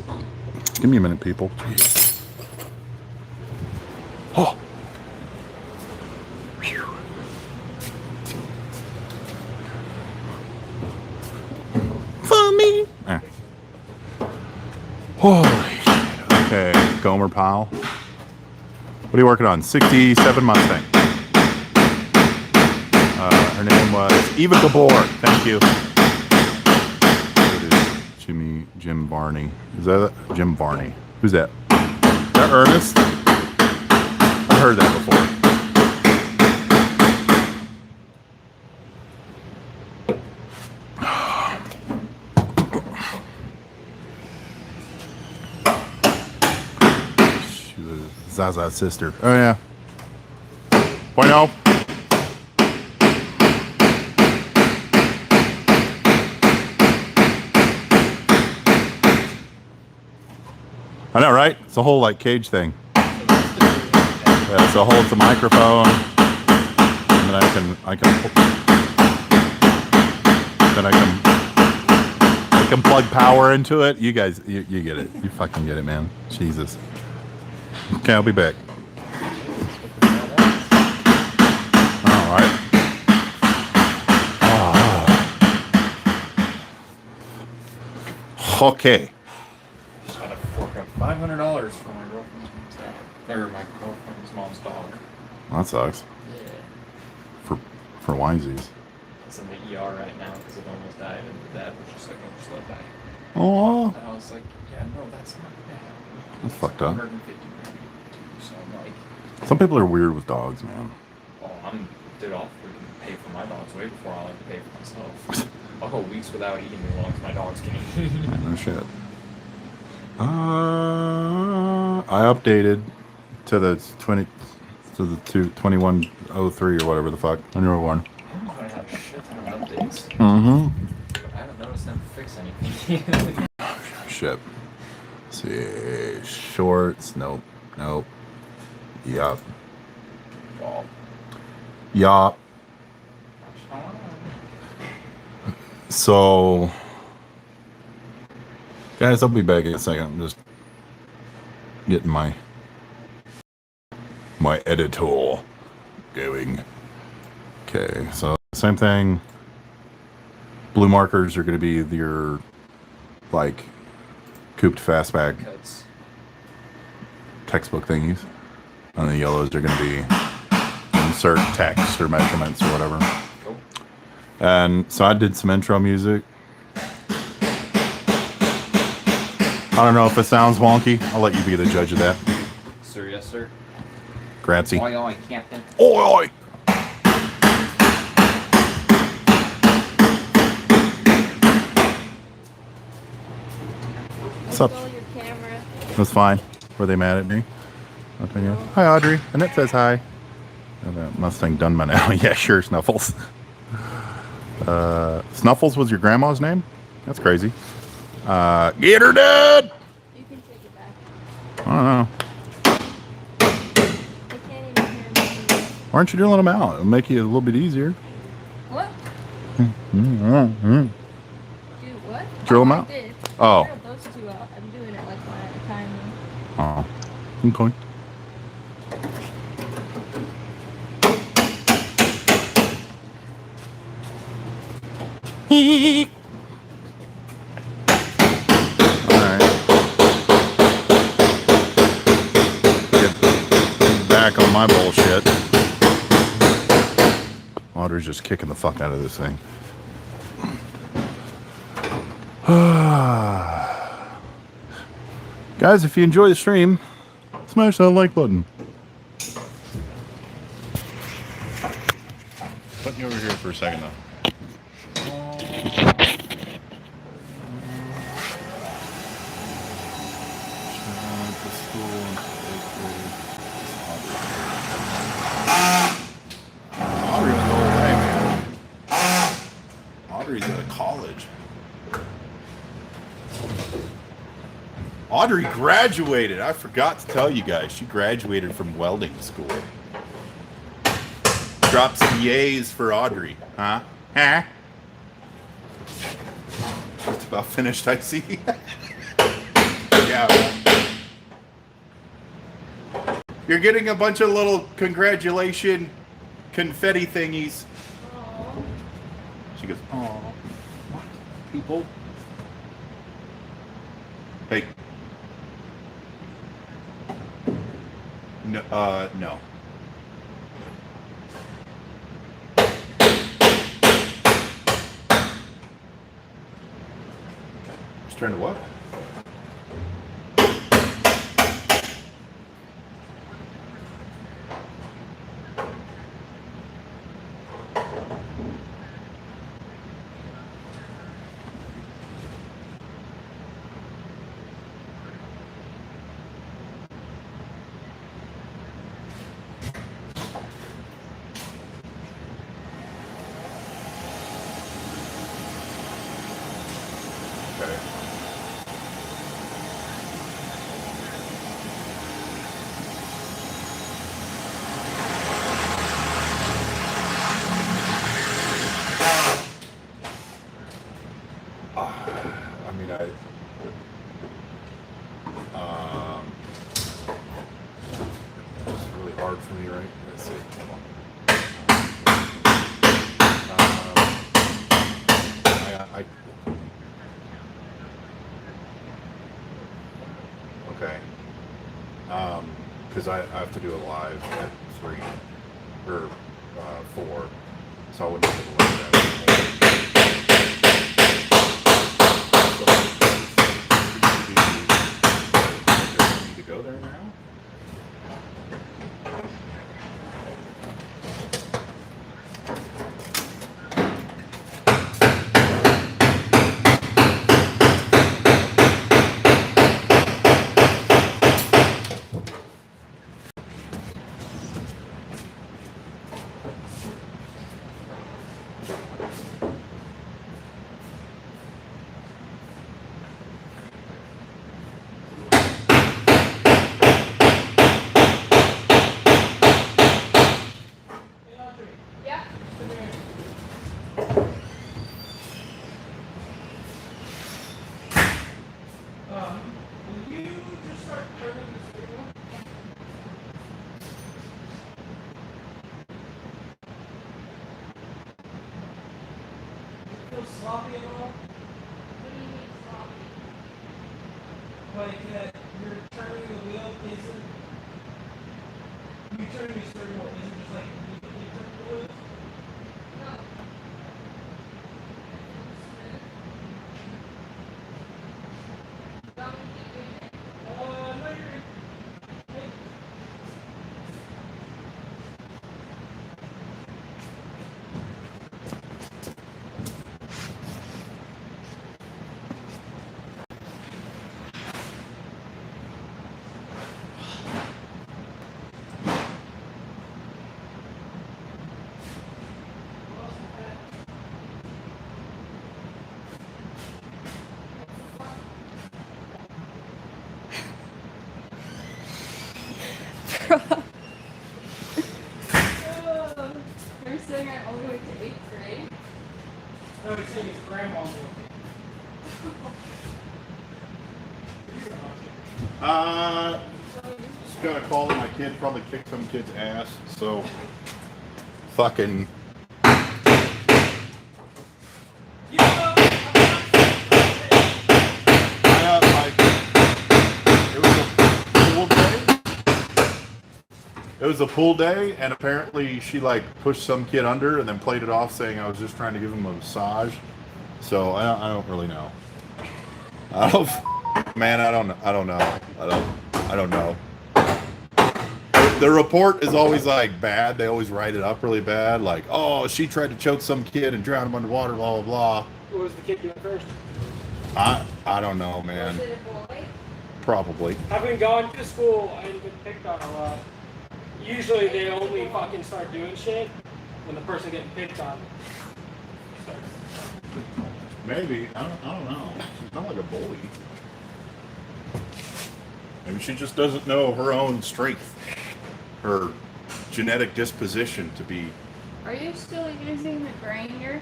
Give me a minute, people. Oh. Phew. For me. Ah. Holy shit. Okay, Gomer Pile. What are you working on? 67 Mustang. Her name was Eva Gabor. Thank you. Jim Varney. Is that Jim Varney? Who's that? Is that Ernest? I've heard that before. She was Zaza's sister. Oh yeah. Bueno. I know, right? It's a whole like cage thing. So that's the dude. Yeah, so holds the microphone, and then I can plug power into it. You guys, you get it. You fucking get it, man. Jesus. Okay, I'll be back. All right. Okay. Just gotta fork up $500 for my girlfriend's Mustang. Or my girlfriend's mom's dog. That sucks. Yeah. For winesies. It's in the ER right now because it almost died, and the dad was just like, "Oh, just let it die." Oh, And I was like, "Yeah, no, that's not bad." that's fucked up. 150 grand. So I'm like, Some people are weird with dogs, man. "Oh, dude, I'll freaking pay for my dogs way before I'll have to pay for myself." I'll go weeks without eating as long as my dogs can eat. No shit. I updated to the 2103 or whatever the fuck. I newer one. I have a shit ton of updates. Mm-hmm. But I haven't noticed them fix anything. Shit. Let's see. Shorts. Nope. Nope. Yup. Well, Yup. So, guys, I'll be back in a second. I'm just getting my editor going. Okay, so same thing. Blue markers are going to be your like Coupe Fastback cuts. textbook thingies, and the yellows are going to be insert text or measurements or whatever. Cool. And so I did some intro music. I don't know if it sounds wonky. I'll let you be the judge of that. Sir, yes, sir. Grancy. Oi, oi, Captain. Oi, oi. What's up? Stole your camera. That's fine. Were they mad at me? Nothing yet. Hi, Audrey. Annette says hi. Oh, that Mustang done by now. Yeah, sure, Snuffles. Snuffles was your grandma's name? That's crazy. Get her, Dad! You can take it back. I don't know. I can't even hear me. Why aren't you drilling them out? It'll make you a little bit easier. What? Mm-hmm. Dude, what? Drill 'em I out? did. Oh. I drilled those two out. I'm doing it like one at a time. Oh. Okay. Alright. Get back on my bullshit. Audrey's just kicking the fuck out of this thing. Guys, if you enjoy the stream, smash that like button. Put me over here for a second, though. Audrey went the whole way, man. Audrey's out of college. Audrey graduated. I forgot to tell you guys. She graduated from welding school. Drop some yays for Audrey. Huh? Huh? It's about finished, I see. Yeah. Well. You're getting a bunch of little congratulation confetti thingies. Aww. She goes, "Oh, people." Hey. No. No. Just trying to what? Okay. Okay. Because I have to do it live at 3 or 4, so I wouldn't be able to look at it. Need to go there now? Yeah. Will you just start turning this video? Feel sloppy at all? What do you mean sloppy? Like that you're turning the wheel isn't you turning the steering wheel isn't just like immediately turning the wheel? No. Don't keep doing it. No, you're good. Hey. You're saying I only went to 8th grade? No, he's saying his grandma's working. Just got a call that my kid probably kicked some kid's ass, so fucking. It was a pool day, and apparently she like pushed some kid under and then played it off, saying I was just trying to give him a massage. So I don't really know. Man, I don't know. The report is always like bad. They always write it up really bad, like, oh, she tried to choke some kid and drown him underwater, blah blah blah. What was the kid doing first? I don't know, man. Was it a boy? Probably. Having gone to school and been picked on a lot, usually they only fucking start doing shit when the person getting picked on starts. Maybe. I don't know. She's not like a bully. Maybe she just doesn't know her own strength, her genetic disposition to be. Are you still using the grinder?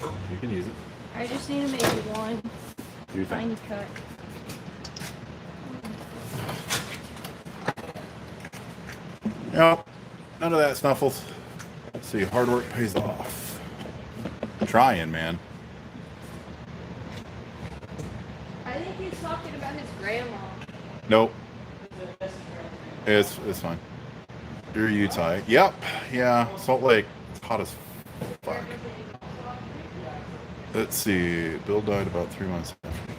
You can use it. I just need to make one Do you tiny think? cut. Yep. None of that, Snuffles. Let's see. Hard work pays off. Trying, man. I think he's talking about his grandma. Nope. It's fine. You're Utah. Yep. Yeah. Salt Lake. It's hot as fuck. Let's see. Bill died about 3 months after.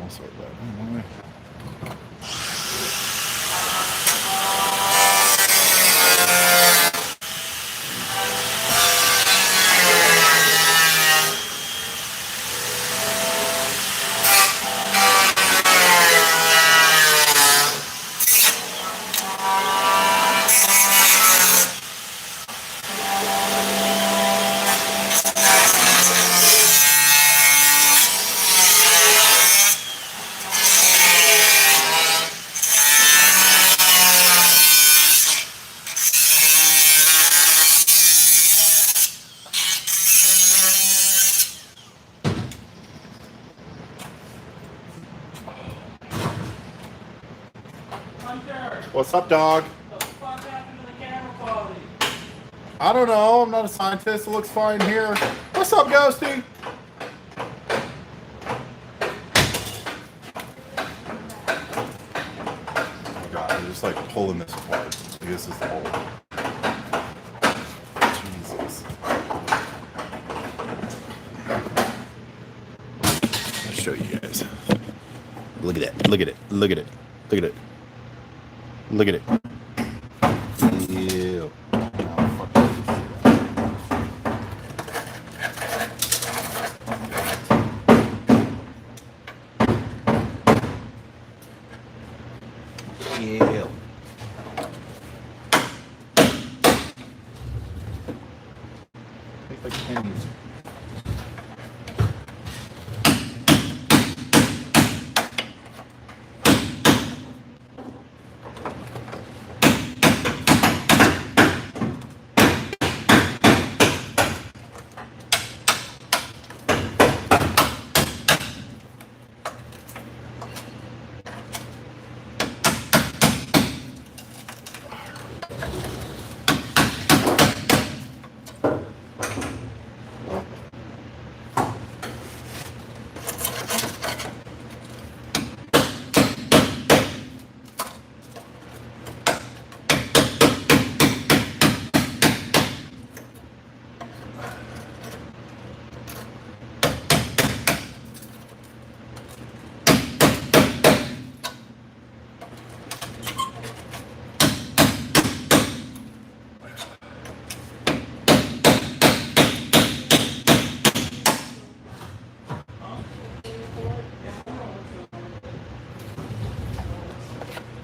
I'll sort that. What's up, dog? What the fuck happened to the camera quality? I don't know. I'm not a scientist. It looks fine here. What's up, Ghosty? just like pulling this apart. Like, this is the whole. Jesus. I'll show you guys. Look at it. Look at it. Look at it. Look at it. Look at it. Ew. Oh, fuck. Ew. Like pennies.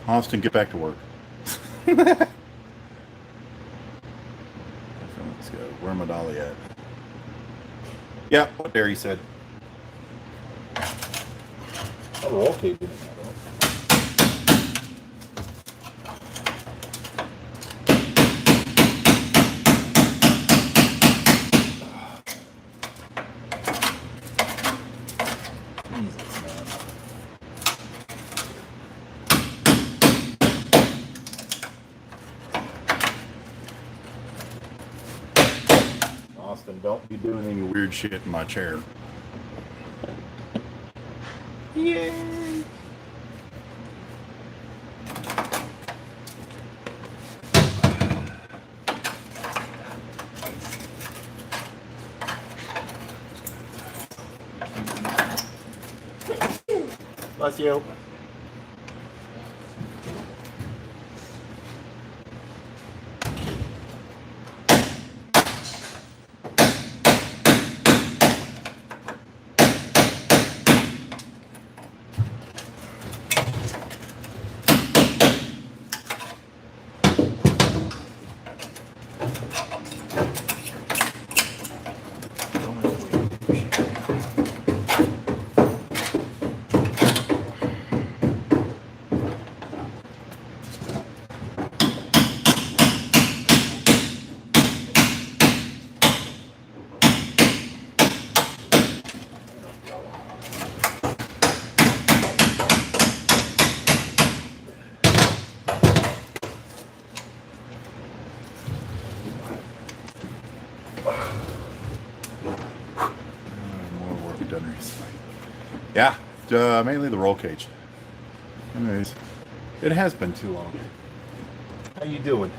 Austin, get back to work. Let's go. Where my dolly at? Yeah, what Derry said. Oh, okay. Austin, don't be doing any weird shit in my chair. Yay! Bless you. Yeah, mainly the roll cage. Anyways, it has been too long. How you doing?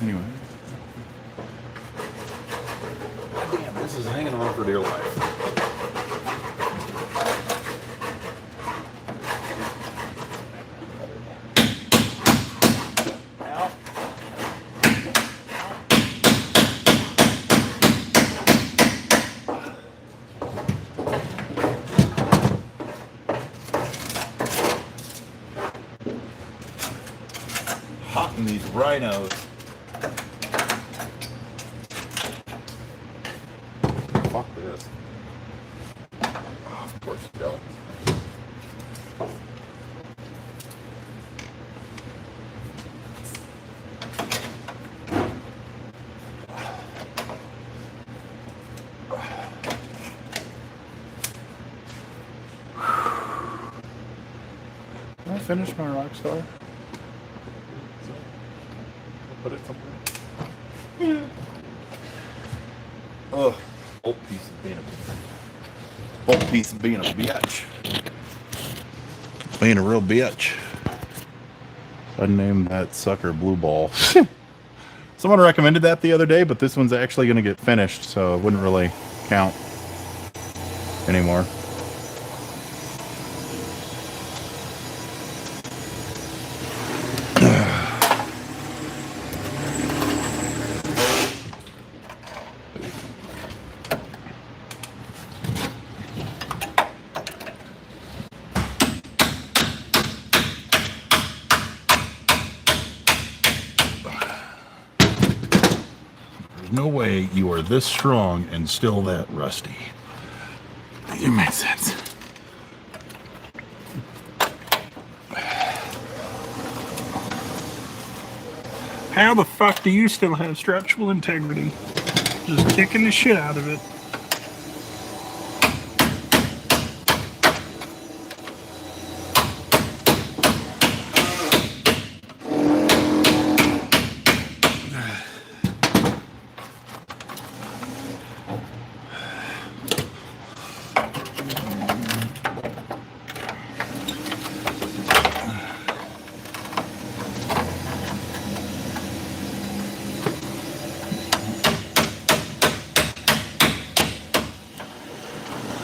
Anyway. Damn, this is hanging on for dear life. Hot And these rhinos. Fuck this. Oh, of course you don't. Did I finish my Rockstar? Put it somewhere. Ugh. Old piece of being a bitch. Being a real bitch. I named that sucker Blue Ball. Someone recommended that the other day, but this one's actually going to get finished, so it wouldn't really count anymore. No way you are this strong and still that rusty. It makes sense. How the fuck do you still have structural integrity? Just kicking the shit out of it.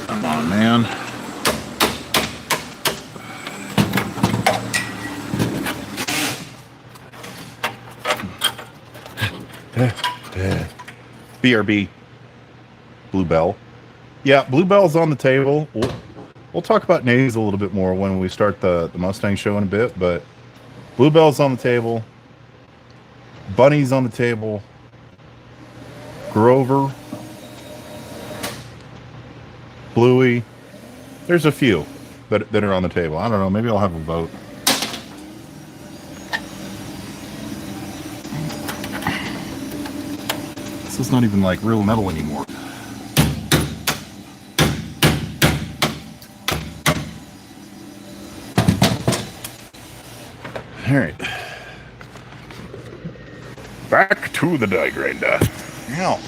Come on, man. BRB. Bluebell. Yeah, Bluebell's on the table. We'll talk about names a little bit more when we start the Mustang show in a bit, but Bluebell's on the table. Bunny's on the table. Grover. Bluey. There's a few that are on the table. I don't know. Maybe I'll have a vote. This is not even like real metal anymore. All right. Back to the die grinder. Now.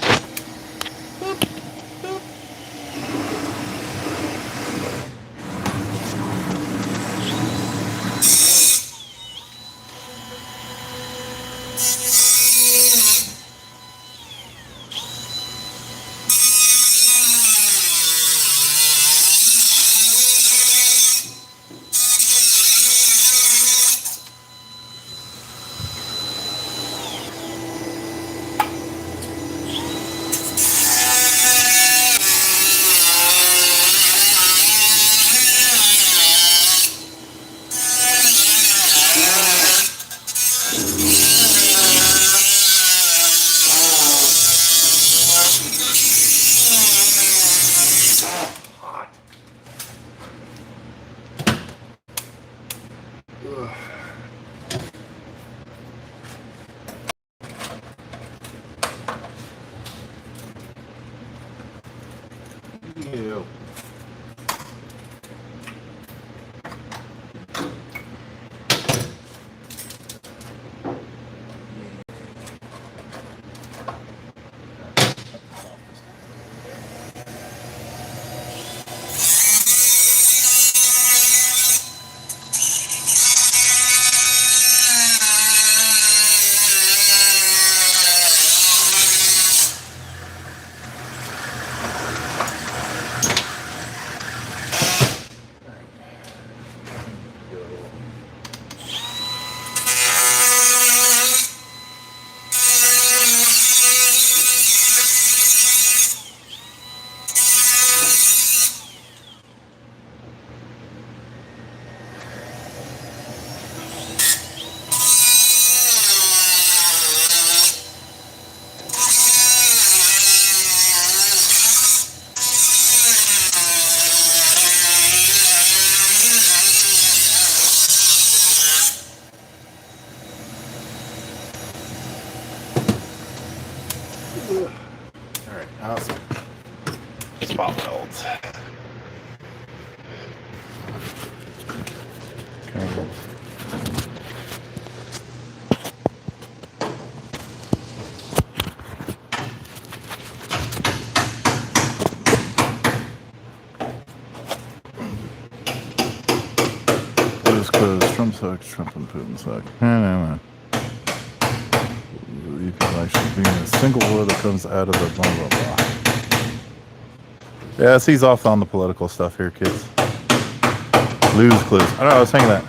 sucks. Trump and Putin suck. You can actually be a single word that comes out of the blah blah blah. Yeah, he's off on the political stuff here, kids. Lose clues. I don't know. I was saying that.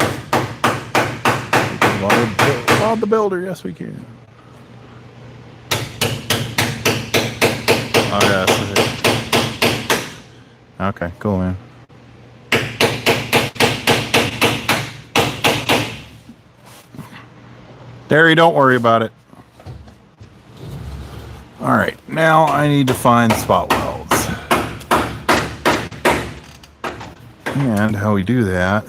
Laud the builder. Yes, we can. Oh yes. Okay, cool, man. Derry, don't worry about it. All right, now I need to find spot welds. And how we do that.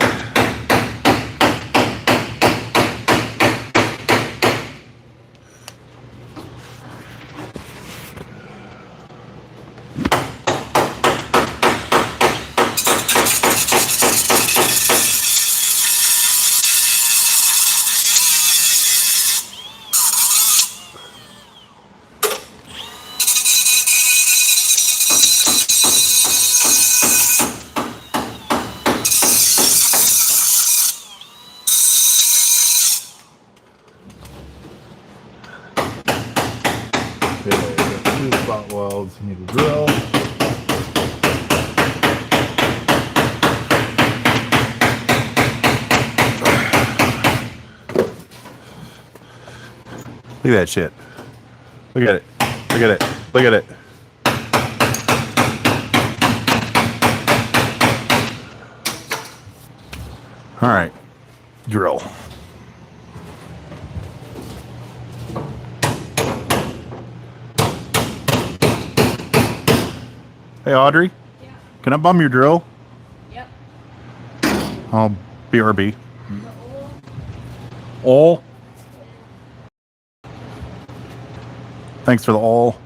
Spot welds, you need a drill. Look at that shit. Look at it. Look at it. Look at it. All right. Drill. Hey, Audrey. Yeah. Can I bum your drill? Yep. I'll BRB. All. Thanks for the all.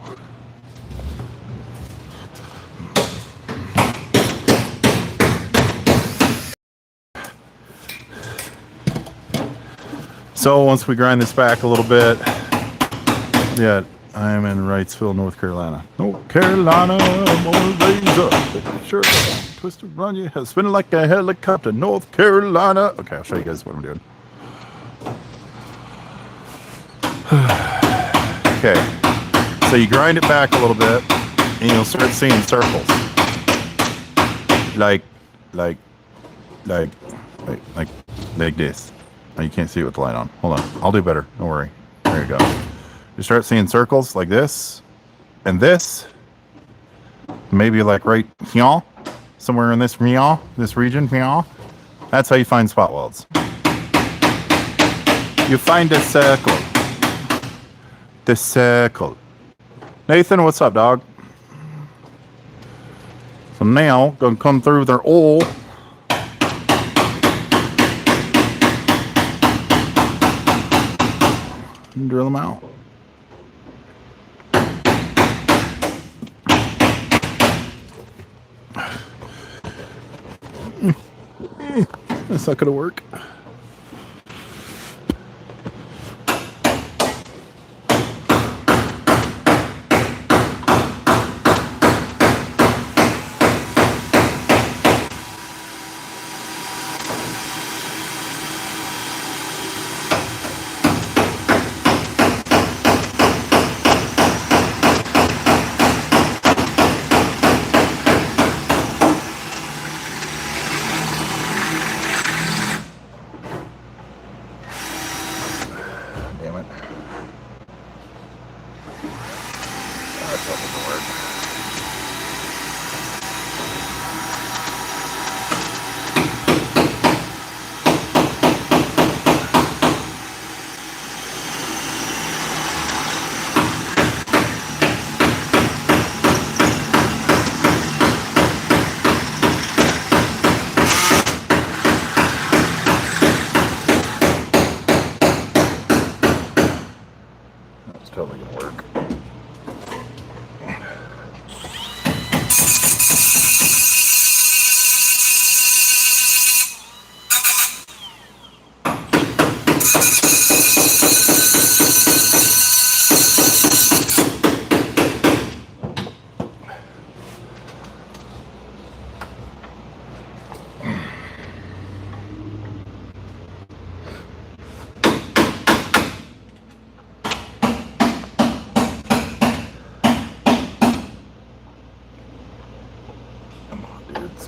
So once we grind this back a little bit, yeah, I am in Wrightsville, North Carolina. North Carolina, I'm gonna raise up. Sure, twist around you, spinning like a helicopter. North Carolina. Okay, I'll show you guys what I'm doing. Okay, so you grind it back a little bit, and you'll start seeing circles, like this. Oh, you can't see it with the light on. Hold on, I'll do better. Don't worry. There you go. You start seeing circles like this, and this, maybe like right here, somewhere in this region here. That's how you find spot welds. You find a circle. The circle. Nathan, what's up, dog? So now, gonna come through their oil. And drill them out. That's not gonna work. Totally gonna work.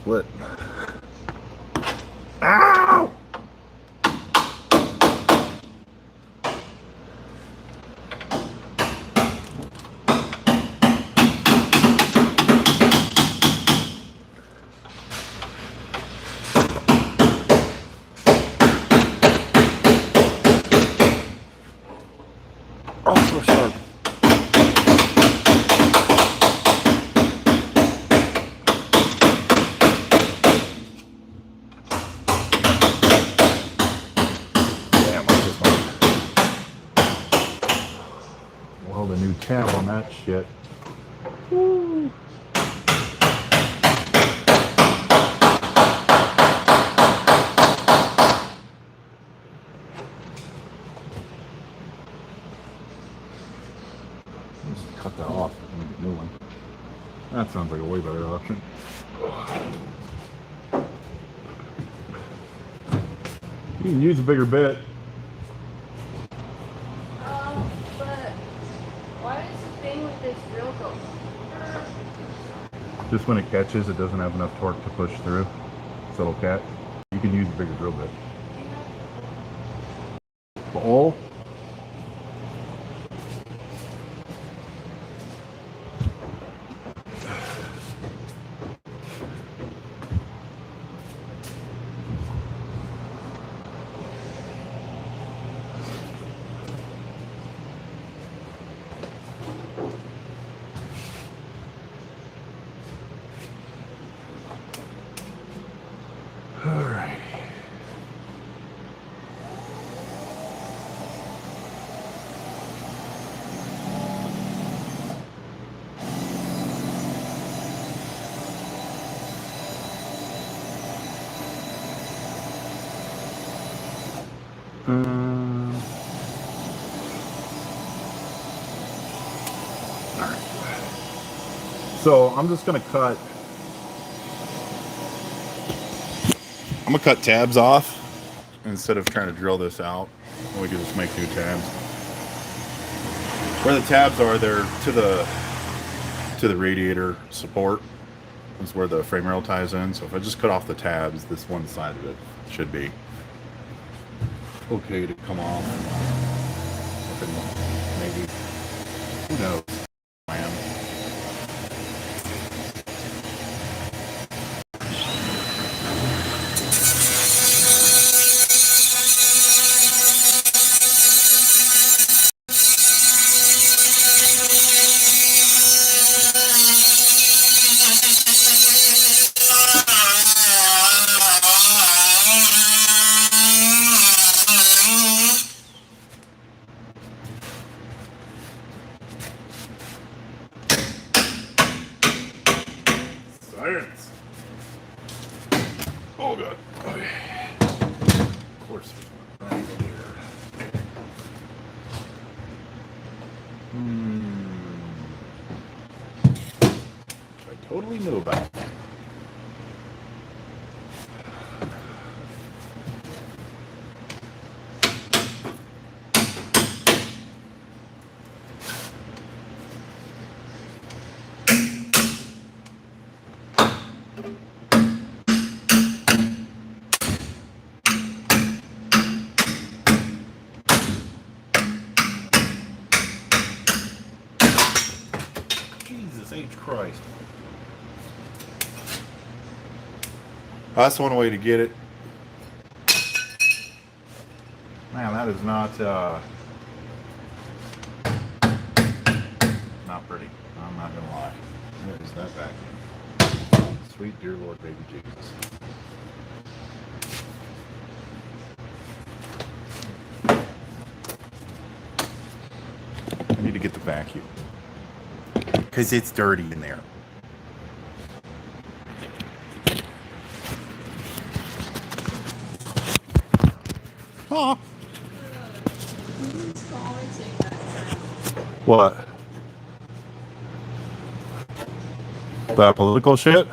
split. Ow! Oh, so sharp. Damn, I just weld a new tab on that shit. Woo. Just cut that off and make a new one. That sounds like a way better option. You can use a bigger bit. But why does the thing with this drill go? Just when it catches, it doesn't have enough torque to push through. This little cat. You can use a bigger drill bit. Oh. All right. All right. So I'm just gonna cut. I'm gonna cut tabs off instead of trying to drill this out. We can just make new tabs. Where the tabs are, they're to the radiator support. Is where the frame rail ties in. So if I just cut off the tabs, this one side of it should be okay to come off. Maybe. Who knows? Man. Science. Oh god. Okay. Of course. Right here. I totally knew about. Jesus H. Christ. That's one way to get it. Man, that is not pretty. I'm not gonna lie. What is that vacuum? Sweet dear Lord baby Jesus. I need to get the vacuum. Because it's dirty in there. Huh? What? That political shit?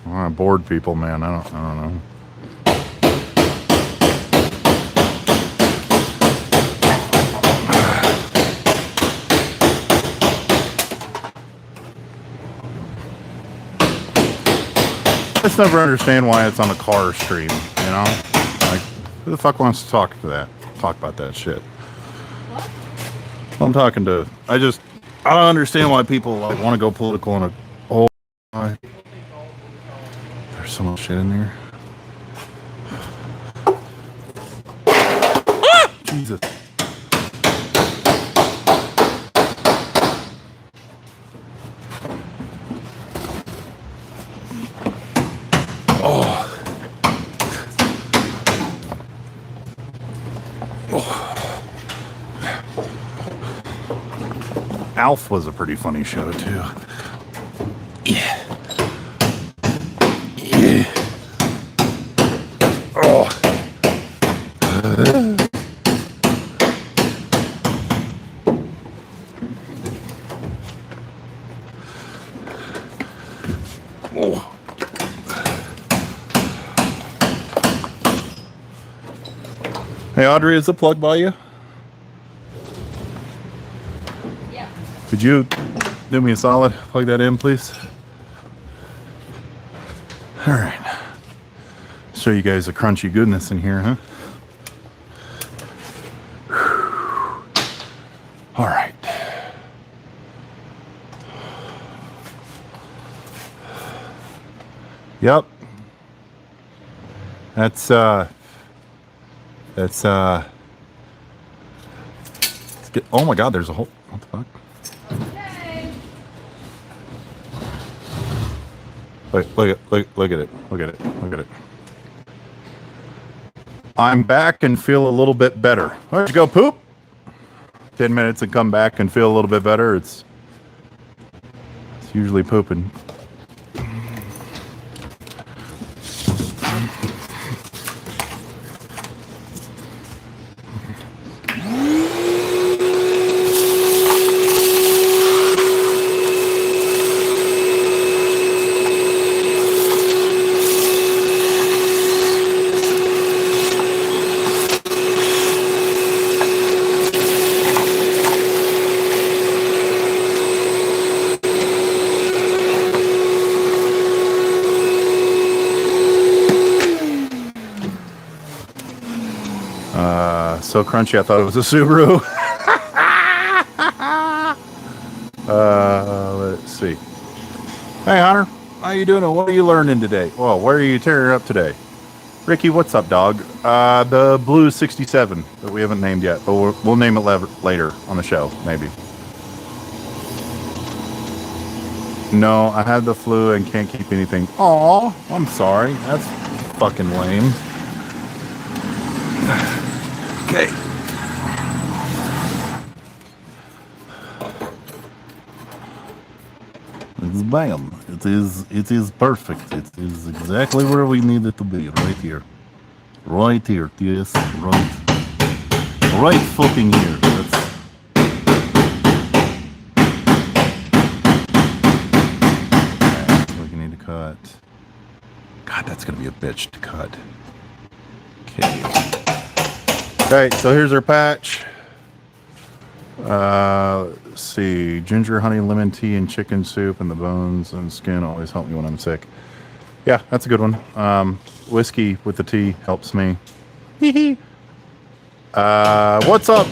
I'm bored people, man. I don't know. just never understand why it's on a car stream, you know? Like, who the fuck wants to talk about that shit? What? I'm talking to, I don't understand why people like, want to go political on a whole. There's so much shit in there. Jesus. Oh. Alf was a pretty funny show too. Yeah. Yeah. Oh. Oh. Hey Audrey, is the plug by you? Yeah. Could you do me a solid? Plug that in, please. All right. Show you guys the crunchy goodness in here, huh? All right. Yep. That's oh my God, there's a whole, what the fuck? Okay. Look at it. Look at it. Look at it. I'm back and feel a little bit better. Where'd you go, poop? 10 minutes and come back and feel a little bit better. It's usually pooping. So crunchy, I thought it was a Subaru. Let's see. Hey, Hunter. How you doing? What are you learning today? Well, where are you tearing up today? Ricky, what's up, dog? The Blue 67 that we haven't named yet, but we'll name it later on the show, maybe. No, I had the flu and can't keep anything. Aw, I'm sorry. That's fucking lame. Okay. It's bam. It is perfect. It is exactly where we need it to be. Right here. Right here. Yes. Right fucking here. That's... Okay, we need to cut. God, that's gonna be a bitch to cut. Okay. Okay, so here's our patch. Let's see. Ginger, honey, lemon tea, and chicken soup, and the bones and skin always help me when I'm sick. Yeah, that's a good one. Whiskey with the tea helps me. What's up?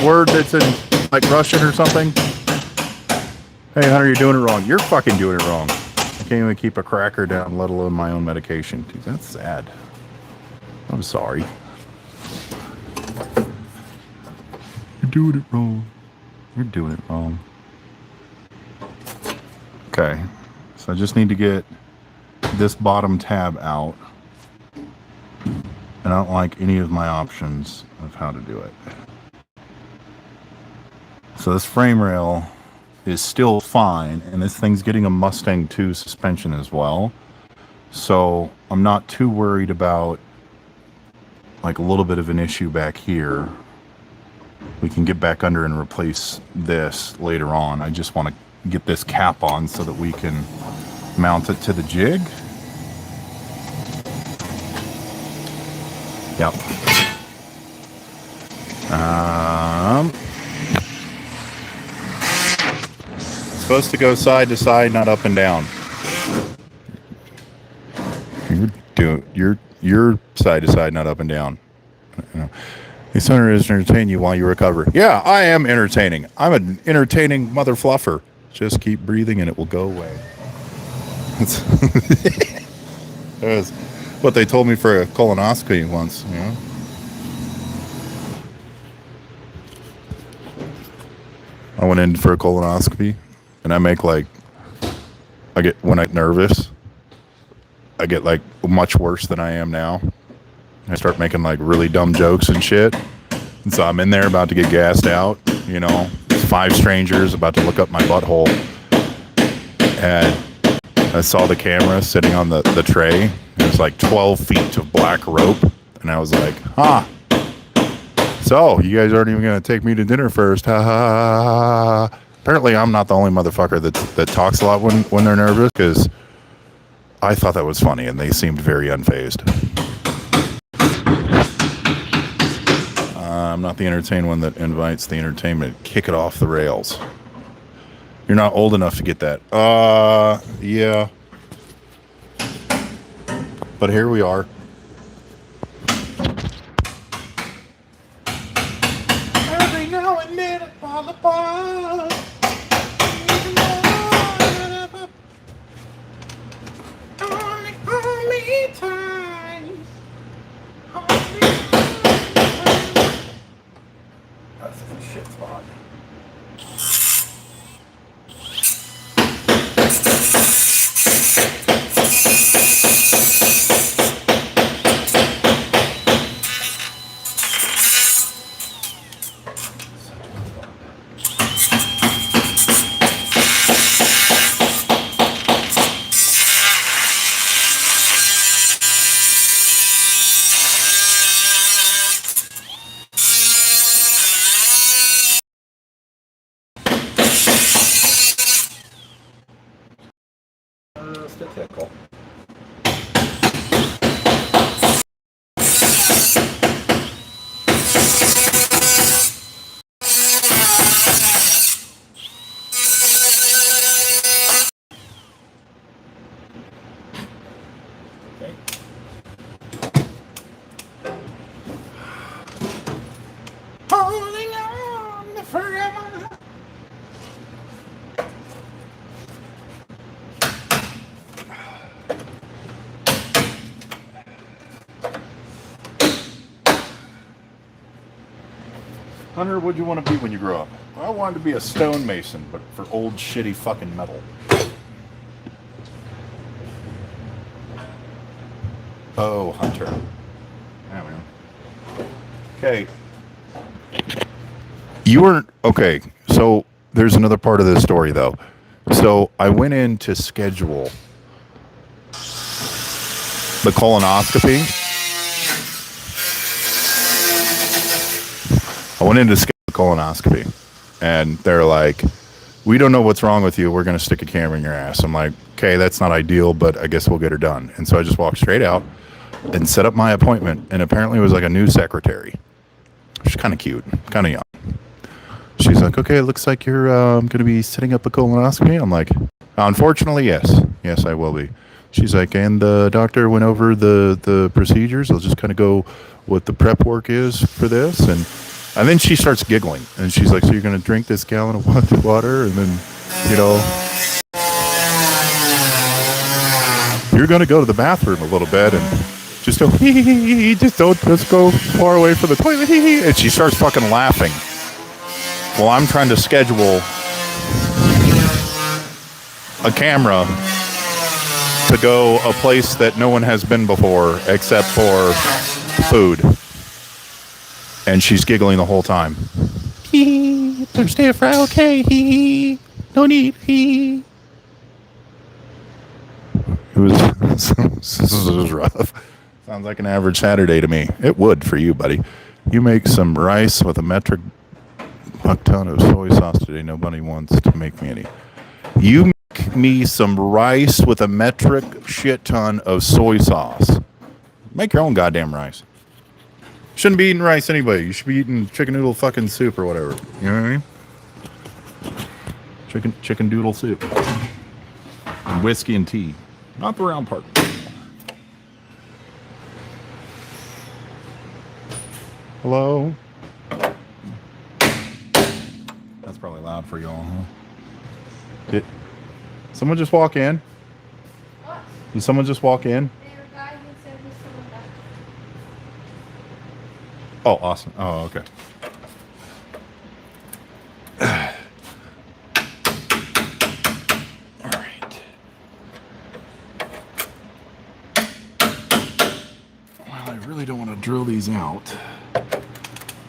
Word that's in like Russian or something? Hey, Hunter, you're doing it wrong. You're fucking doing it wrong. I can't even keep a cracker down, let alone my own medication. Dude, that's sad. I'm sorry. You're doing it wrong. You're doing it wrong. Okay. So I just need to get this bottom tab out. And I don't like any of my options of how to do it. So this frame rail is still fine. And this thing's getting a Mustang 2 suspension as well. So I'm not too worried about like a little bit of an issue back here. We can get back under and replace this later on. I just want to get this cap on so that we can mount it to the jig. Yep. Supposed to go side to side, not up and down. You're side to side, not up and down. You know. The center is entertain you while you recover. Yeah, I am entertaining. I'm an entertaining mother fluffer. Just keep breathing and it will go away. That's what they told me for a colonoscopy once. You know. I went in for a colonoscopy, and I make like, when I'm nervous, I get like much worse than I am now. I start making like really dumb jokes and shit. And so I'm in there about to get gassed out, you know, 5 strangers about to look up my butthole. And I saw the camera sitting on the tray. It was like 12 feet of black rope. And I was like, so you guys aren't even going to take me to dinner first. Ha ha ha ha. Apparently I'm not the only motherfucker that talks a lot when they're nervous, because I thought that was funny and they seemed very unfazed. I'm not the entertained one that invites the entertainment. Kick it off the rails. You're not old enough to get that. Yeah. But here we are. Every now and then I fall apart. Only time. That's a shit spot. Tickle. Holding on forever. Hunter, what'd you want to be when you grew up? I wanted to be a stonemason, but for old shitty fucking metal. Oh, Hunter. Yeah, man. Okay. You weren't... Okay, so there's another part of this story, though. So I went in to schedule the colonoscopy. I went in to schedule a colonoscopy, and they're like, we don't know what's wrong with you. We're going to stick a camera in your ass. I'm like, okay, that's not ideal, but I guess we'll get her done. And so I just walked straight out and set up my appointment, and apparently it was like a new secretary. She's kind of cute, kind of young. She's like, okay, it looks like you're going to be setting up a colonoscopy. I'm like, unfortunately, yes. Yes, I will be. She's like, and the doctor went over the procedures. I'll just kind of go what the prep work is for this. And then she starts giggling, and she's like, so you're going to drink this gallon of water, and then, you know, you're going to go to the bathroom a little bit, and just go, just go far away from the toilet, and she starts fucking laughing while I'm trying to schedule a camera to go a place that no one has been before except for food. And she's giggling the whole time. Thursday, Friday, okay. No need. It was rough. Sounds like an average Saturday to me. It would for you, buddy. You make some rice with a metric ton of soy sauce today. Nobody wants to make me any. You make me some rice with a metric shit ton of soy sauce. Make your own goddamn rice. Shouldn't be eating rice anyway. You should be eating chicken noodle fucking soup or whatever. You know what I mean? Chicken doodle soup. And whiskey and tea. Not the round part. Hello? That's probably loud for y'all, huh? Did someone just walk in? What? Did someone just walk in? There, guy who said he's coming back. Oh, awesome. Oh, okay. All right. Well, I really don't want to drill these out.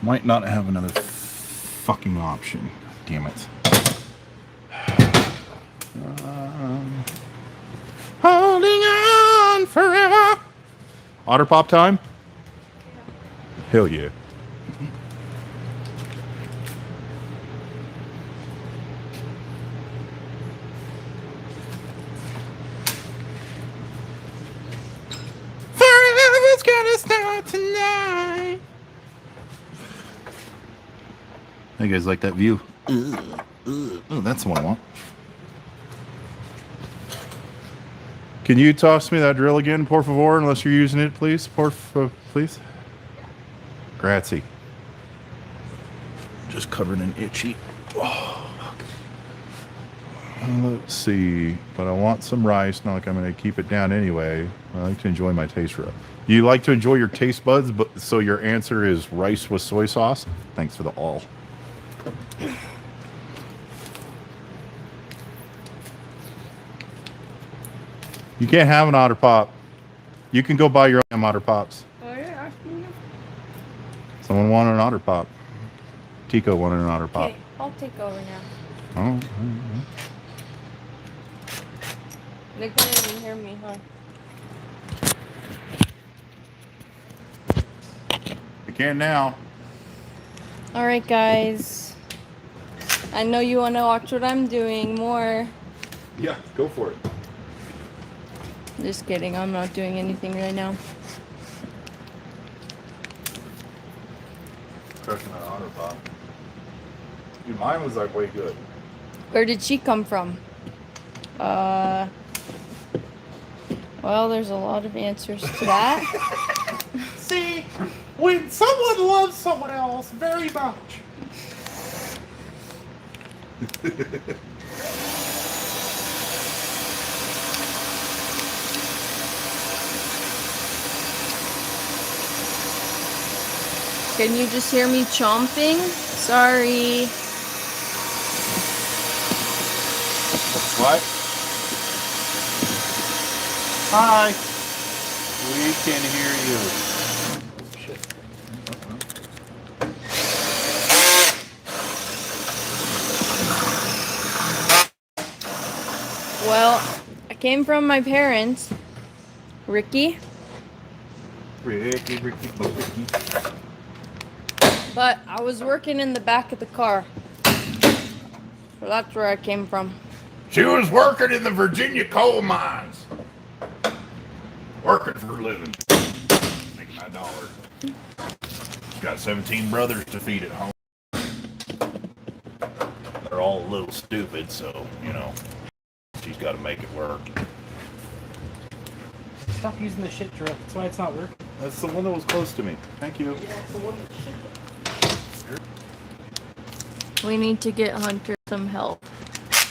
Might not have another fucking option. Damn it. Holding on forever. Otter pop time? Hell yeah. Forever's gonna start tonight. Hey guys, like that view? Oh, that's the one I want. Can you toss me that drill again, por favor, unless you're using it, please? Please? Grazie. Just covered in itchy. Oh, let's see. But I want some rice. Not like I'm going to keep it down anyway. I like to enjoy my taste for it. You like to enjoy your taste buds, but so your answer is rice with soy sauce? Thanks for the all. You can't have an Otter Pop. You can go buy your own Otter Pops. Oh, you're asking me? Someone wanted an Otter Pop. Tico wanted an Otter Pop. Okay, I'll take over now. Oh, They couldn't even hear me, huh? you can now. Alright, guys. I know you want to watch what I'm doing more. Yeah, go for it. Just kidding, I'm not doing anything right now. Crushing that Otter Pop. Dude, mine was like way good. Where did she come from? Well, there's a lot of answers to that. See, when someone loves someone else very much. Can you just hear me chomping? Sorry. What? Hi. We can hear you. Shit. Well, I came from my parents. Ricky. Ricky. But I was working in the back of the car. So that's where I came from. She was working in the Virginia coal mines. Working for a living. Making my dollar. She's got 17 brothers to feed at home. They're all a little stupid, so, you know, she's got to make it work. Stop using the shit drill. That's why it's not working. That's the one that was close to me. Thank you. Yeah, it's the one that shit. We need to get Hunter some help.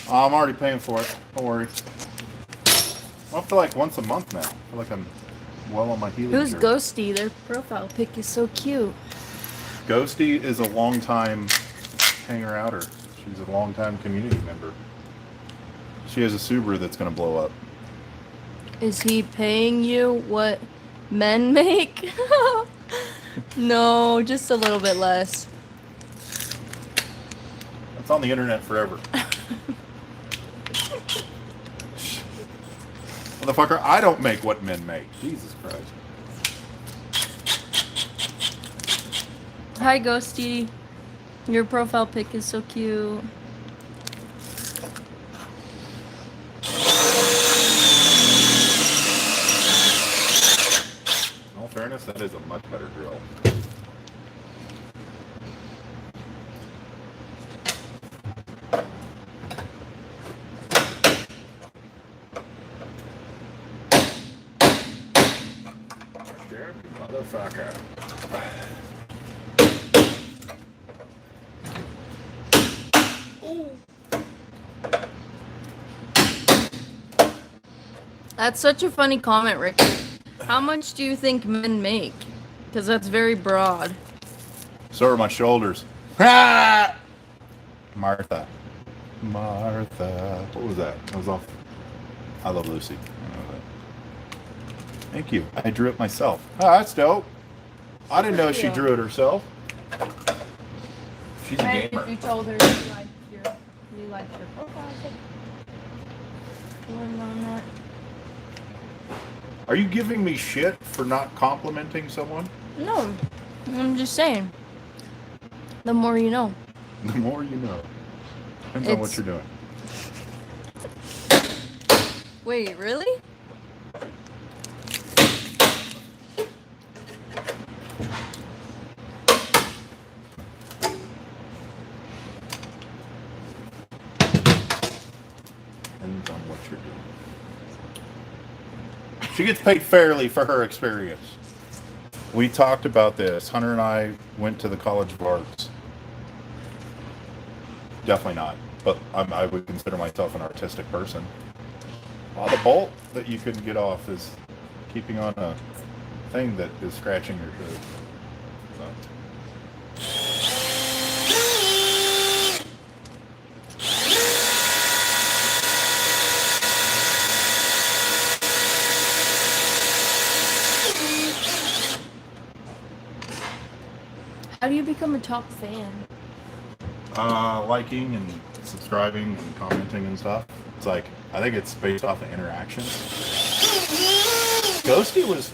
Oh, I'm already paying for it. Don't worry. I feel like once a month now. I feel like I'm well on my healing Who's journey. Ghosty? Their profile pic is so cute. Ghosty is a long-time hanger-outer. She's a long-time community member. She has a Subaru that's going to blow up. Is he paying you what men make? No, just a little bit less. It's on the internet forever. Motherfucker, I don't make what men make. Jesus Christ. Hi, Ghosty. Your profile pic is so cute. In all fairness, that is a much better drill. Motherfucker. That's such a funny comment, Rick. How much do you think men make? Because that's very broad. So are my shoulders. Ah! Martha. What was that? That was off. I Love Lucy. I know that. Thank you. I drew it myself. Oh, that's dope. I didn't know she drew it herself. She's a gamer. If you told her you liked her profile pic. On that. Are you giving me shit for not complimenting someone? No, I'm just saying. The more you know. The more you know. Depends on what you're doing. Wait, really? Depends on what you're doing. She gets paid fairly for her experience. We talked about this. Hunter and I went to the College of Arts. Definitely not, but I would consider myself an artistic person. The bolt that you couldn't get off is keeping on a thing that is scratching your shirt. How do you become a top fan? Liking and subscribing and commenting and stuff. It's like, I think it's based off of interactions. Ghosty was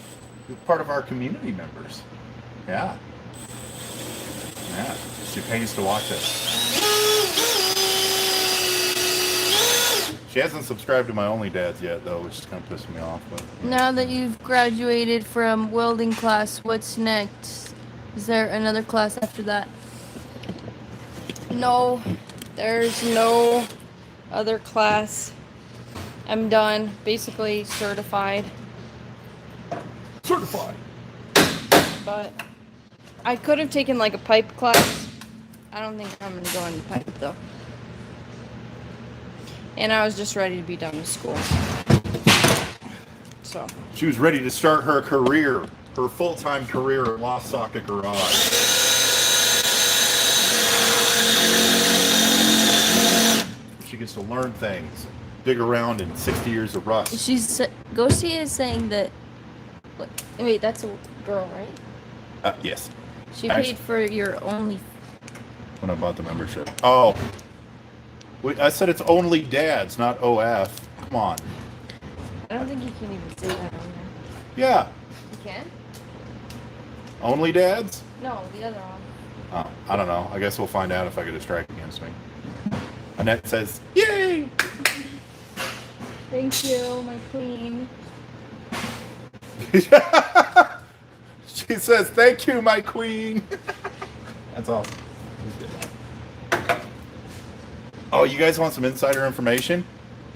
part of our community members. Yeah. Yeah. She pays to watch it. She hasn't subscribed to my Only Dads yet, though, which is kind of pissing me off. But Now that you've graduated from welding class, what's next? Is there another class after that? No, there's no other class. I'm done. Basically certified. Certified. But I could have taken like a pipe class. I don't think I'm gonna go into pipe though. And I was just ready to be done with school. So. She was ready to start her career, her full-time career at Lost Socket Garage. She gets to learn things, dig around in 60 years of rust. Ghosty is saying that. Wait, that's a girl, right? Yes. She paid for your only. When I bought the membership. Oh. I said it's Only Dads, not OF. Come on. I don't think you can even say that on there. Yeah. You can? Only Dads? No, the other one. Oh, I don't know. I guess we'll find out if I get a strike against me. Annette says, "Yay!" Thank you, my queen. She says, "Thank you, my queen." That's all. Oh, you guys want some insider information?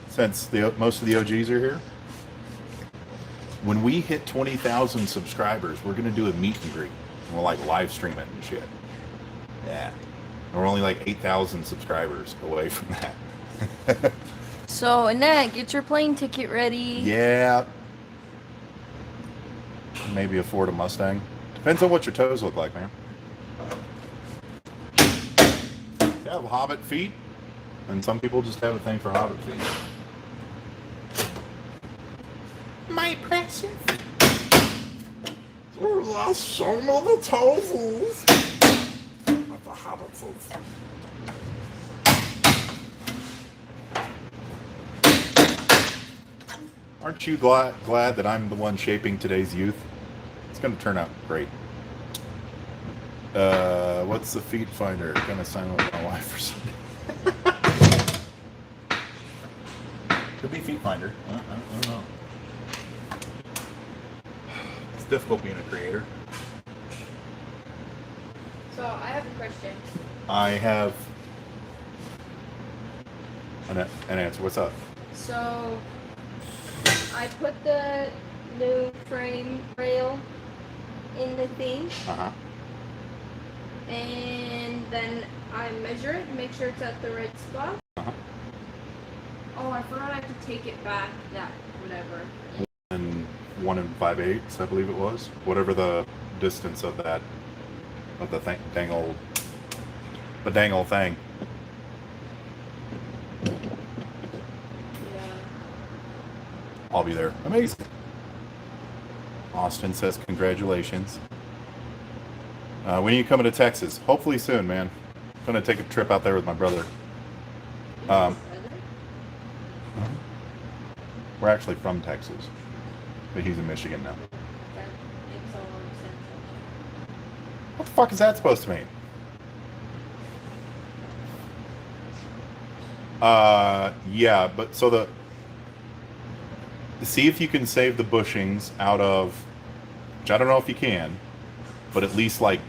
Since most of the OGs are here. When we hit 20,000 subscribers, we're going to do a meet and greet. And we'll like live stream it and shit. Yeah. And we're only like 8,000 subscribers away from that. So, Annette, get your plane ticket ready. Yeah. Maybe afford a Mustang. Depends on what your toes look like, man. You have hobbit feet, and some people just have a thing for hobbit feet. My precious. That's some of the toesies. Of the hobbitses. Aren't you glad that I'm the one shaping today's youth? It's going to turn out great. What's the feet finder? Gonna sign with my wife or something. Could be feet finder. I don't know. It's difficult being a creator. So, I have a question. I have an answer. What's up? So, I put the new frame rail in the thing. Uh-huh. And then I measure it, make sure it's at the right spot. Uh-huh. Oh, I forgot I have to take it back. That whatever. And 1 5/8, I believe it was. Whatever the distance of that, of the dang old thing. Yeah. I'll be there. Amazing. Austin says congratulations. When are you coming to Texas? Hopefully soon, man. I'm gonna take a trip out there with my brother. We're actually from Texas, but he's in Michigan now. That makes a lot of sense. What the fuck is that supposed to mean? Yeah, but so see if you can save the bushings out of, which I don't know if you can, but at least like,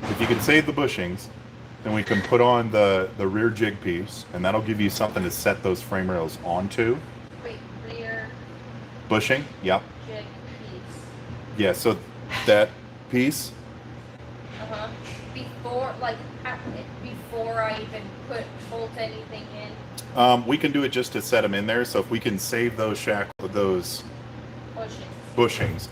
if you can save the bushings, then we can put on the rear jig piece, and that'll give you something to set those frame rails onto. Wait, rear Bushing, yep. jig piece. Yeah, so that piece, Before I even bolt anything in. we can do it just to set them in there. So if we can save those those bushings,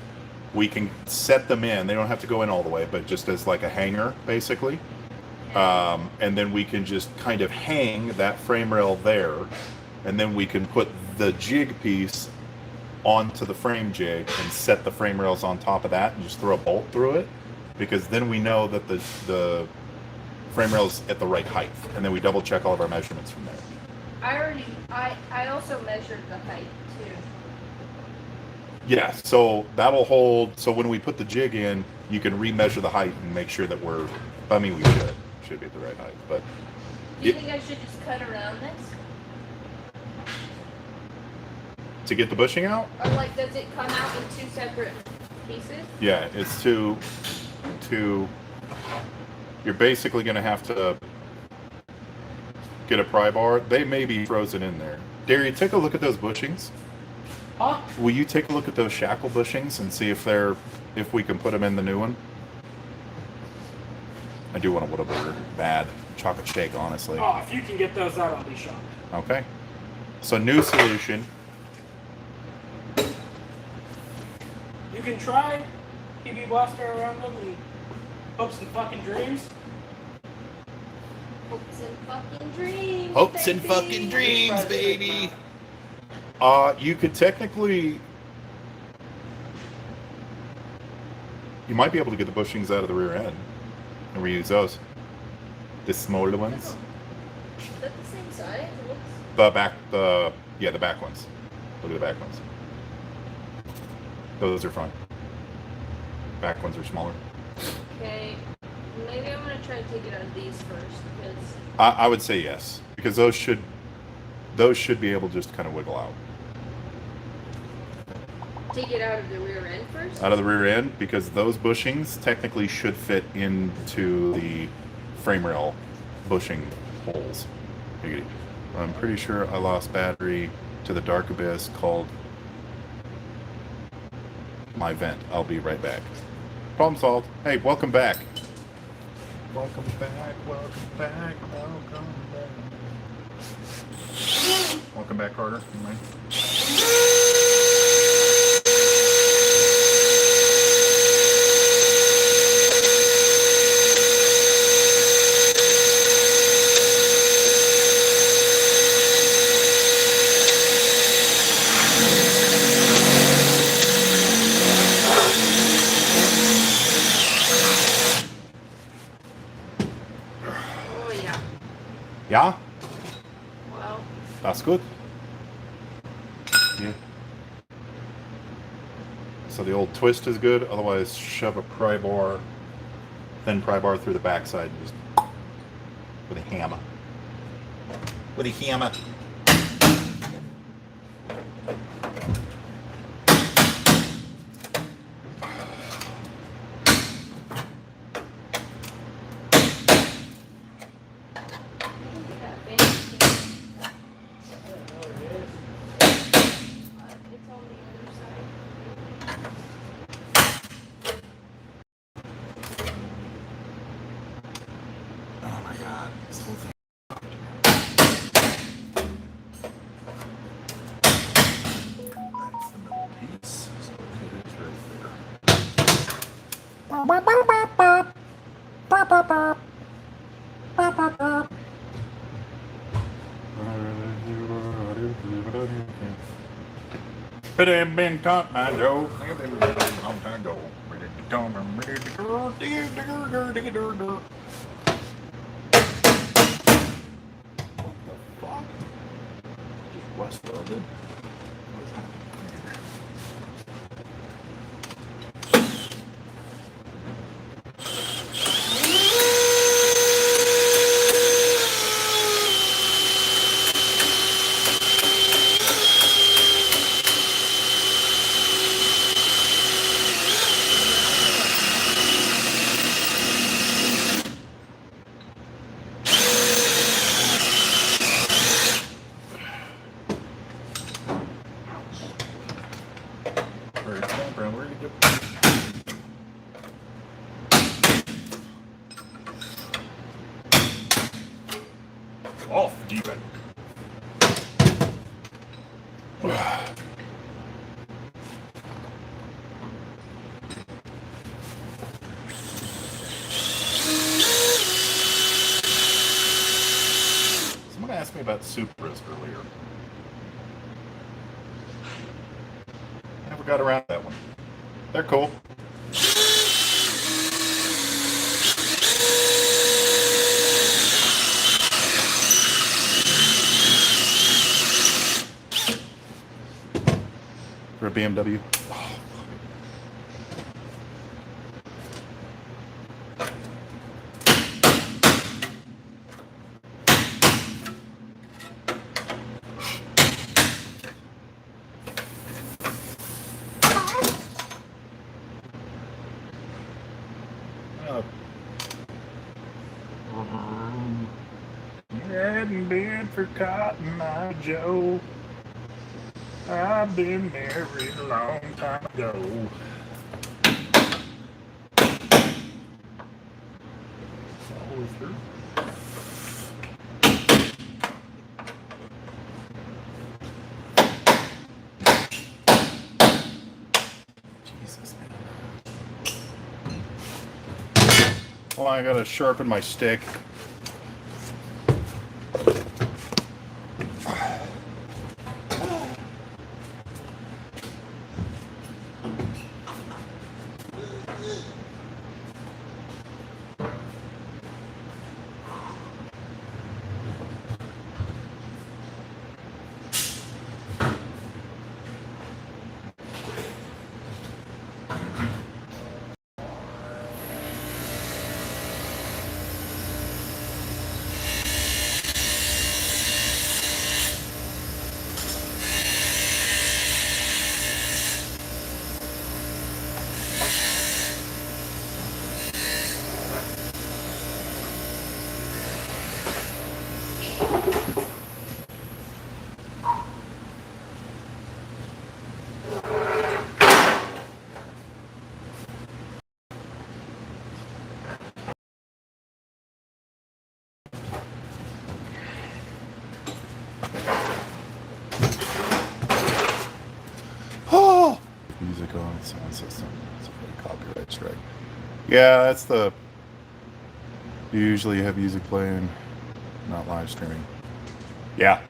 we can set them in. They don't have to go in all the way, but just as like a hanger, basically. And then we can just kind of hang that frame rail there, and then we can put the jig piece onto the frame jig and set the frame rails on top of that and just throw a bolt through it, because then we know that the frame rail's at the right height, and then we double check all of our measurements from there. I also measured the height too. Yeah, so that'll hold. So when we put the jig in, you can remeasure the height and make sure that we should be at the right height. But Do you think I should just cut around this? to get the bushing out, Or does it come out in two separate pieces? yeah, it's to you're basically going to have to get a pry bar. They may be frozen in there. Derry, take a look at those bushings. Huh? Will you take a look at those shackle bushings and see if we can put them in the new one? I do want a Whataburger. Bad. Chocolate shake, honestly. Oh, if you can get those out, I'll be shocked. Okay. So new solution. You can try PB Blaster around them and hopes and fucking dreams. Hopes and fucking dreams. Hopes and baby. fucking dreams, baby. You could technically, you might be able to get the bushings out of the rear end and reuse those. The smaller ones. Is that the same size? It looks... The back ones. Look at the back ones. Those are fine. Back ones are smaller. Okay. Maybe I'm gonna try to take it out of these first, because... I would say yes, because those should be able to just kind of wiggle out. Take it out of the rear end first? Out of the rear end, because those bushings technically should fit into the frame rail bushing holes. I'm pretty sure I lost battery to the dark abyss called my vent. I'll be right back. Problem solved. Hey, welcome back. Welcome back, welcome back, welcome back. Welcome back, Carter. You mind? Oh, yeah. Yeah? Well, That's good. Yeah. So the old twist is good. Otherwise, shove a thin pry bar through the backside and just with a hammer. With a hammer. it's on the other side. Oh my god. This whole thing. It ain't been caught, my Joe. It ain't been a long time ago. Ready to come and ready to go. What the fuck? Just west welded. What's happening here? Where's the background? Where'd it go? Off, deep end. Someone asked me about Supras earlier. Never got around to that one. They're cool. For a BMW. Hadn't been for Cotton Eye Joe. I've been married a long time ago. All the way through. Jesus, man. Well, I gotta sharpen my stick. Music on sound system. It's a copyright strike. Yeah, that's the. Usually you have music playing, not live streaming. Yeah,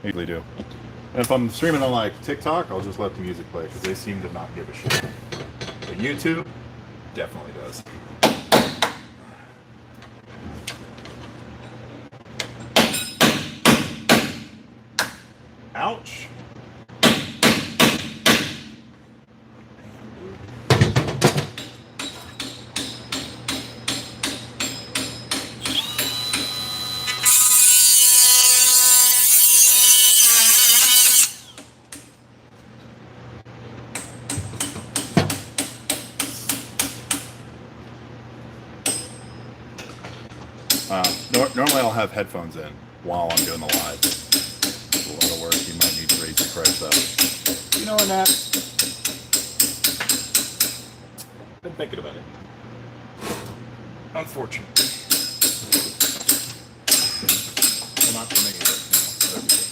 I usually do. And if I'm streaming on like TikTok, I'll just let the music play because they seem to not give a shit. But YouTube definitely does. Ouch. Normally I'll have headphones in while I'm doing the live. It's a lot of work. You might need to raise the price up. You know what, Nat? Been thinking about it. Unfortunately. Well, not for me, but for everybody.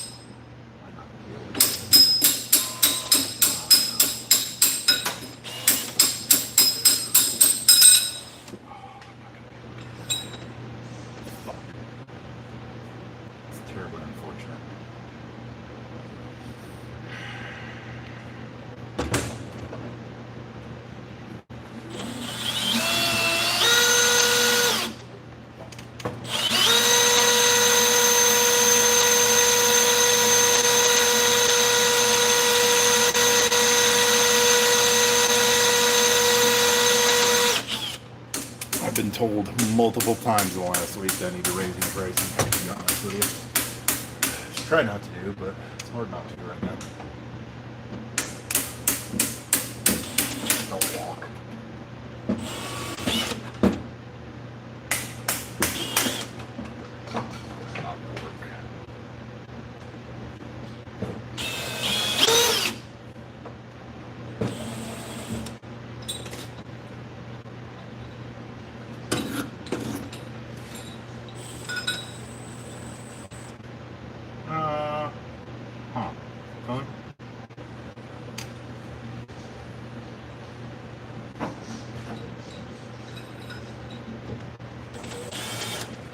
I've been told multiple times in the last week that I need to raise the pricing, to be honest with you. Try not to do, but it's hard not to right now. Don't walk. Not work. Going?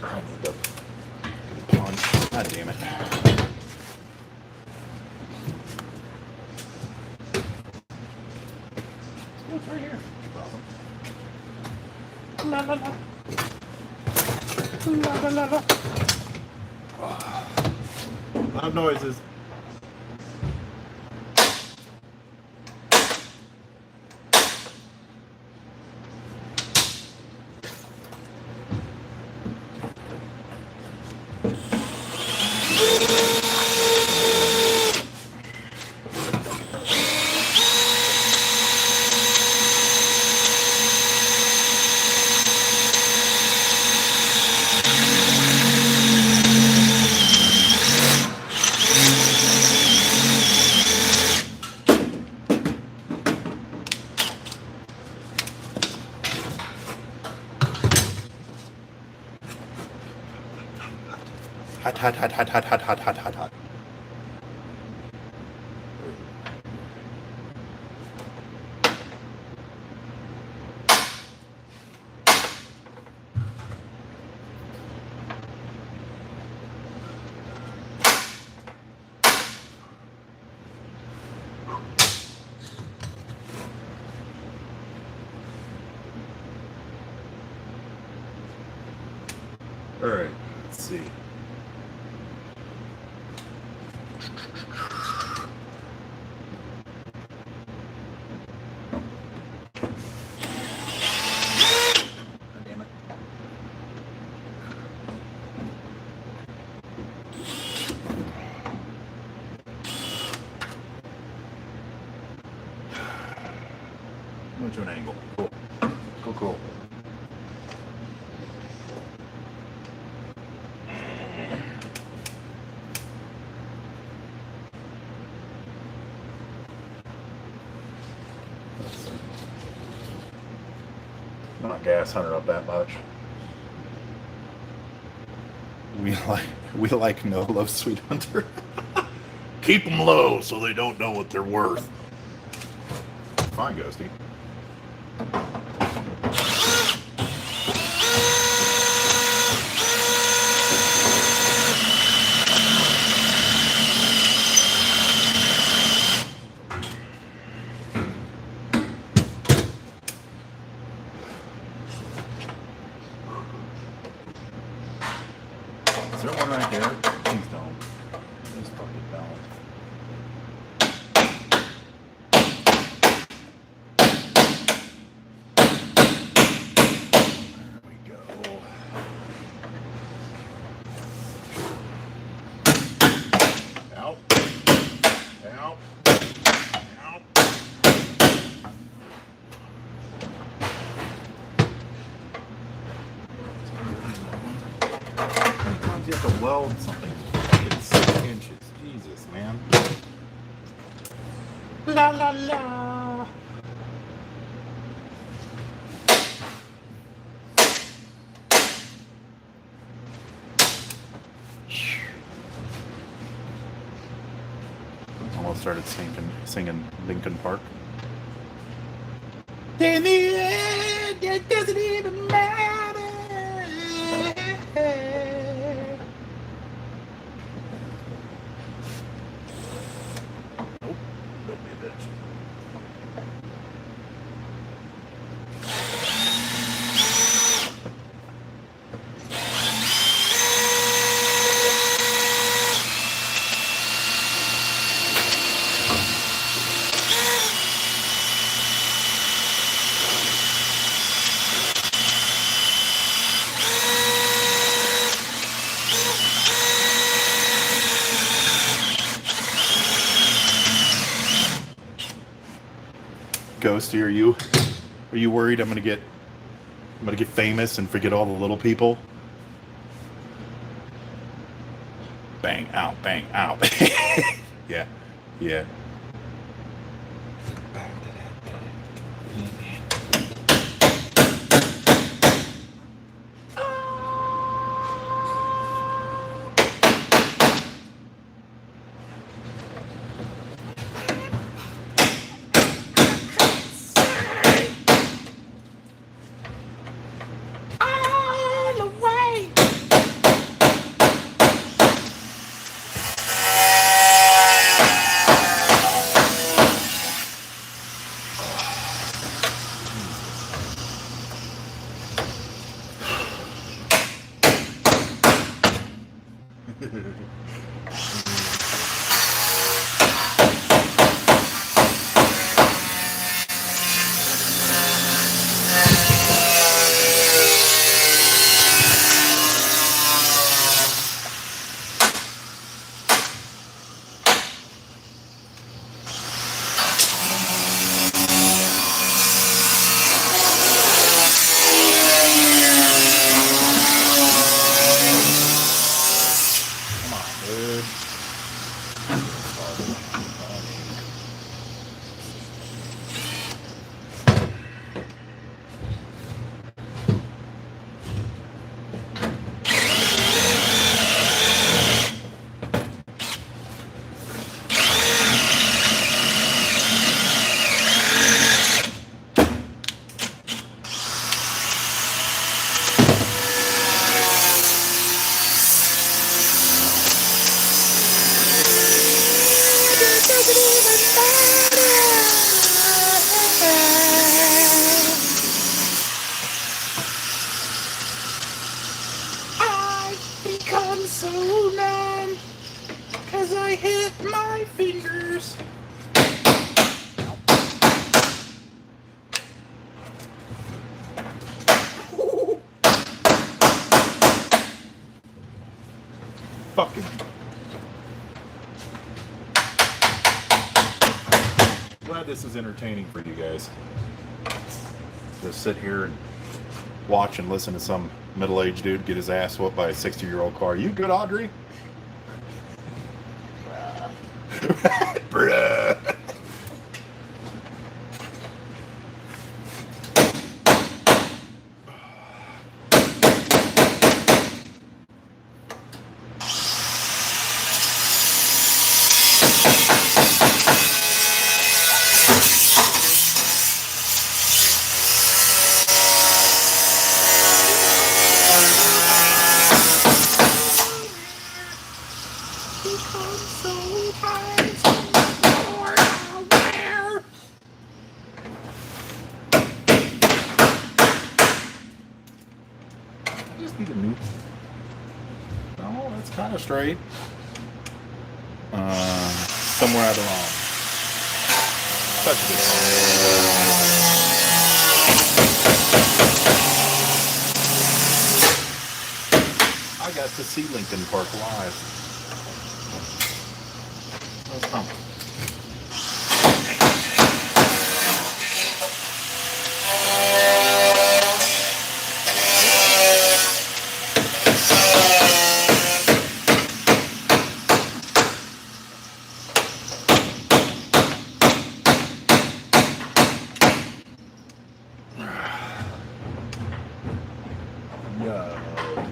I need to punch. God damn it. What's right here? La la la. La la la la. Loud noises. Hot, hot, hot, hot, hot, hot, hot, hot, hot, hot. All right, let's see. Damn it. Go to an angle. Cool. Cool, cool. I'm not gas hunter up that much. We like no low sweet hunter. Keep them low so they don't know what they're worth. Fine, Ghosty. Is there one right there? Please don't. Just fucking don't. There we go. Out. Out. Out. Sometimes you have to weld something fucking 6 inches. Jesus, man. La la la. Almost started singing Linkin Park. In the end, it doesn't even matter. Nope, don't be a bitch. Ghosty, are you worried I'm gonna get famous and forget all the little people? Bang out, bang out. Yeah, yeah. Fucking. Glad this is entertaining for you guys. Just sit here and watch and listen to some middle-aged dude get his ass whooped by a 60-year-old car. You good, Audrey? Bruh. Straight. Somewhere out of wrong. Such a good song. I got to see Lincoln Park live. That was fun.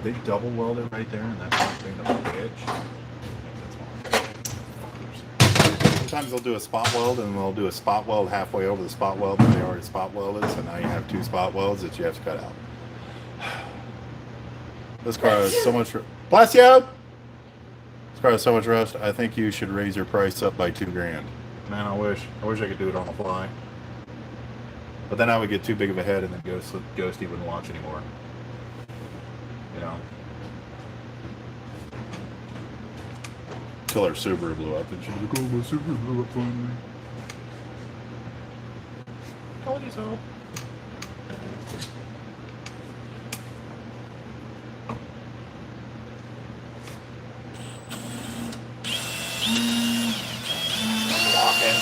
They double weld it right there, and that's one thing of a bitch. Sometimes they'll do a spot weld, and they'll do a spot weld halfway over the spot weld that they already spot welded, so now you have two spot welds that you have to cut out. This car has so much. Bless you! This car has so much rust. I think you should raise your price up by $2,000. Man, I wish I could do it on the fly. But then I would get too big of a head, and then Ghosty wouldn't watch anymore. You know, till our Subaru blew up, and she's like, "Oh, my Subaru blew up finally." Told you so. Walking.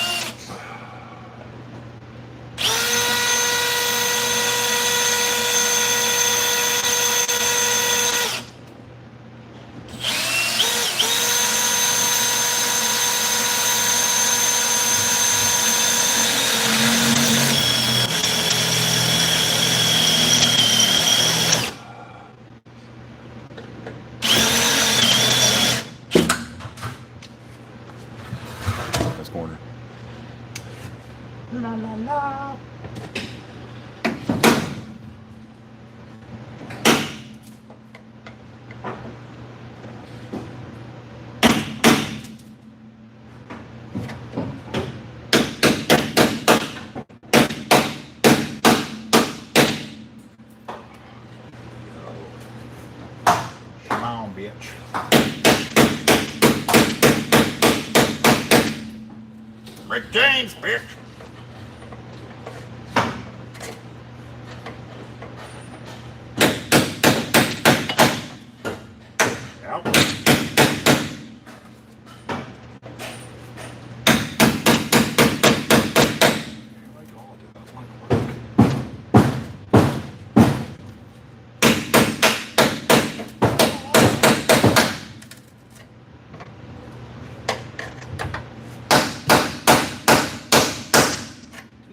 bitch. Rick James, bitch. Yep.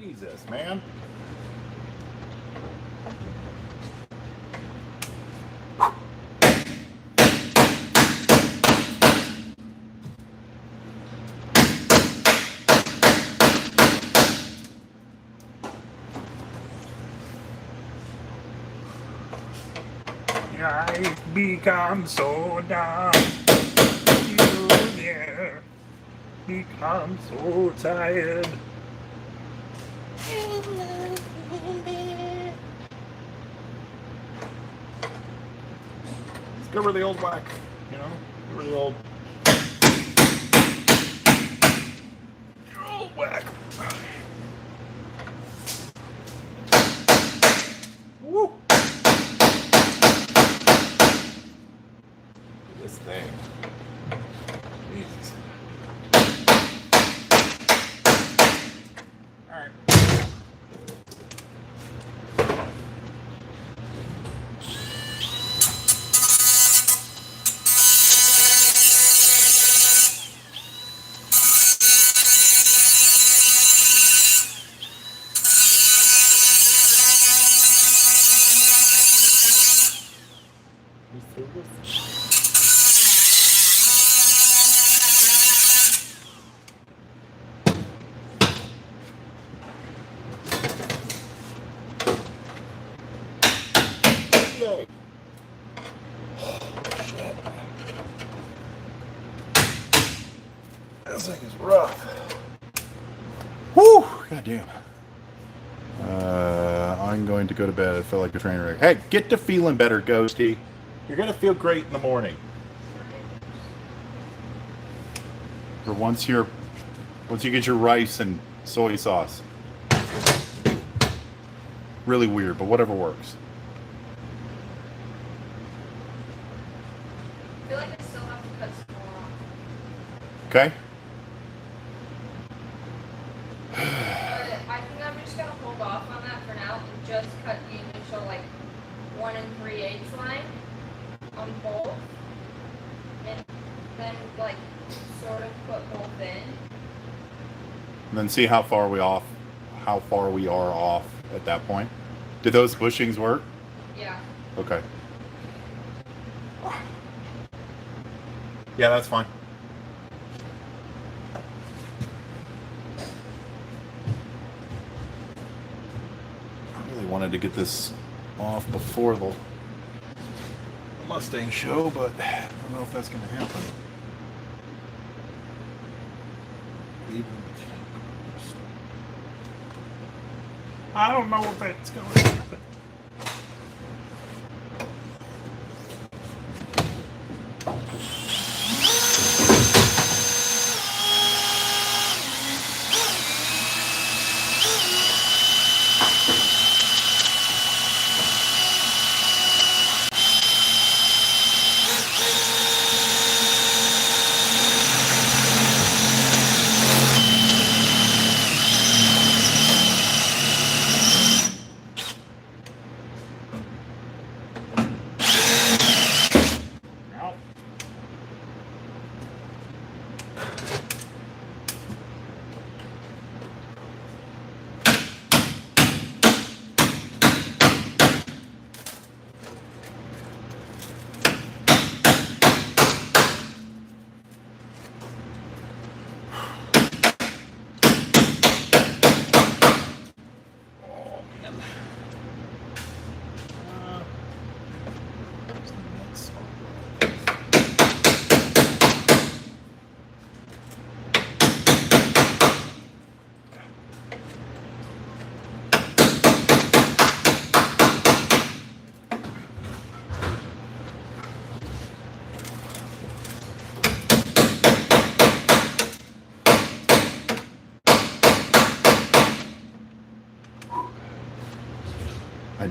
Jesus, man. I've become so dumb. Yeah. Become so tired. Let's go over the old whack, you know? Over the old whack. Woo! This thing. Jesus. Alright. Yay. This thing is rough. Whew! Goddamn. I'm going to go to bed. I feel like a train wreck. Hey, get to feeling better, Ghosty. You're gonna feel great in the morning. For once you get your rice and soy sauce. Really weird, but whatever works. I feel like I still have to cut some more off. Okay? But I think I'm just gonna hold off on that for now and just cut the initial like 1 3/8 line on both, and then like sort of put both in. And then see how far we are off at that point. Did those bushings work? Yeah. Okay. Yeah, that's fine. I really wanted to get this off before the Mustang show, but I don't know if that's going to happen. I don't know if that's going to happen.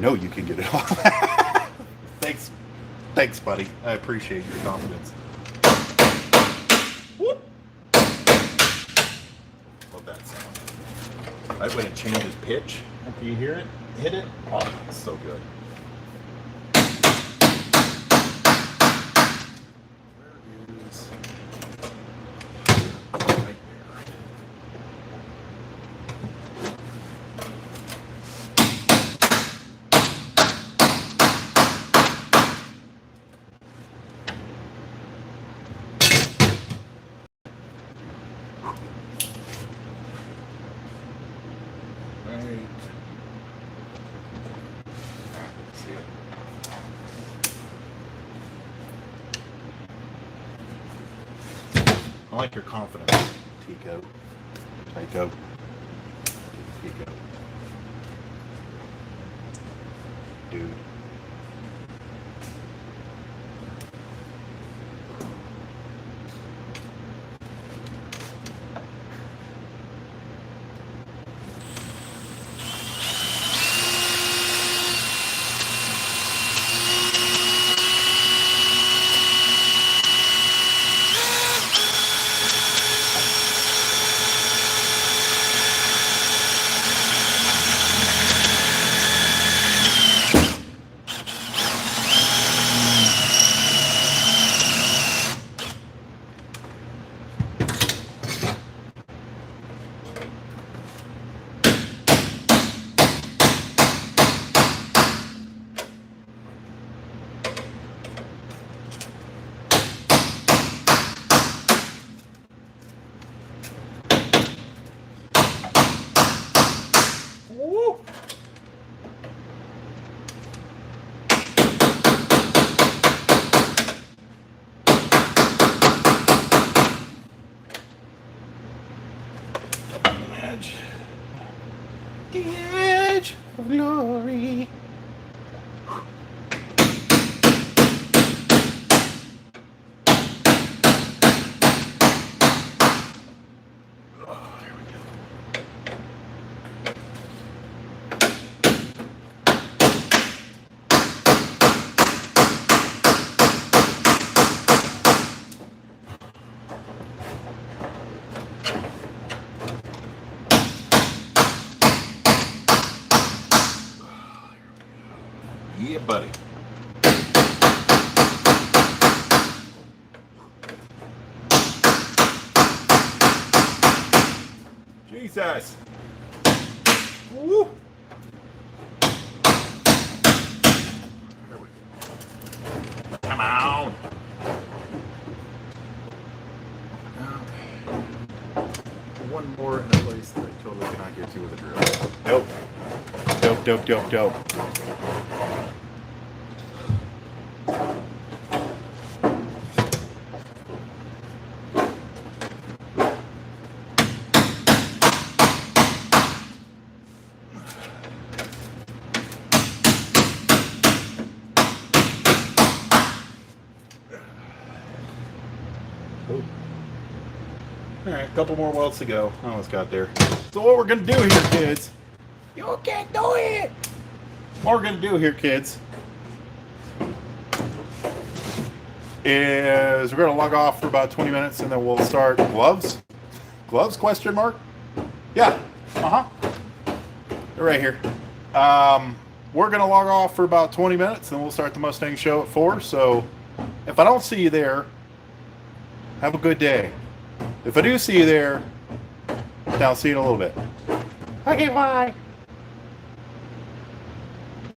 know you can get it off. Thanks, buddy. I appreciate your confidence. Whoop. Love that sound. Right when it changes pitch, after you hear it, hit it. Oh, it's so good. Where is... Right there. I like your confidence, Tico. Tico. Tico. Dude. The edge of glory. Oh, here we go. Yeah, buddy. Jesus. Woo. There we go. Come on. One more in a place that I totally cannot get to with a drill. Nope. Dope. Alright, a couple more welds to go. I almost got there. So what we're gonna do here, kids. You can't do it! What we're gonna do here, kids, is we're gonna log off for about 20 minutes and then we'll start gloves. Gloves, question mark? Yeah. They're right here. We're gonna log off for about 20 minutes and we'll start the Mustang show at 4. So if I don't see you there, have a good day. If I do see you there, then I'll see you in a little bit. Okay, bye.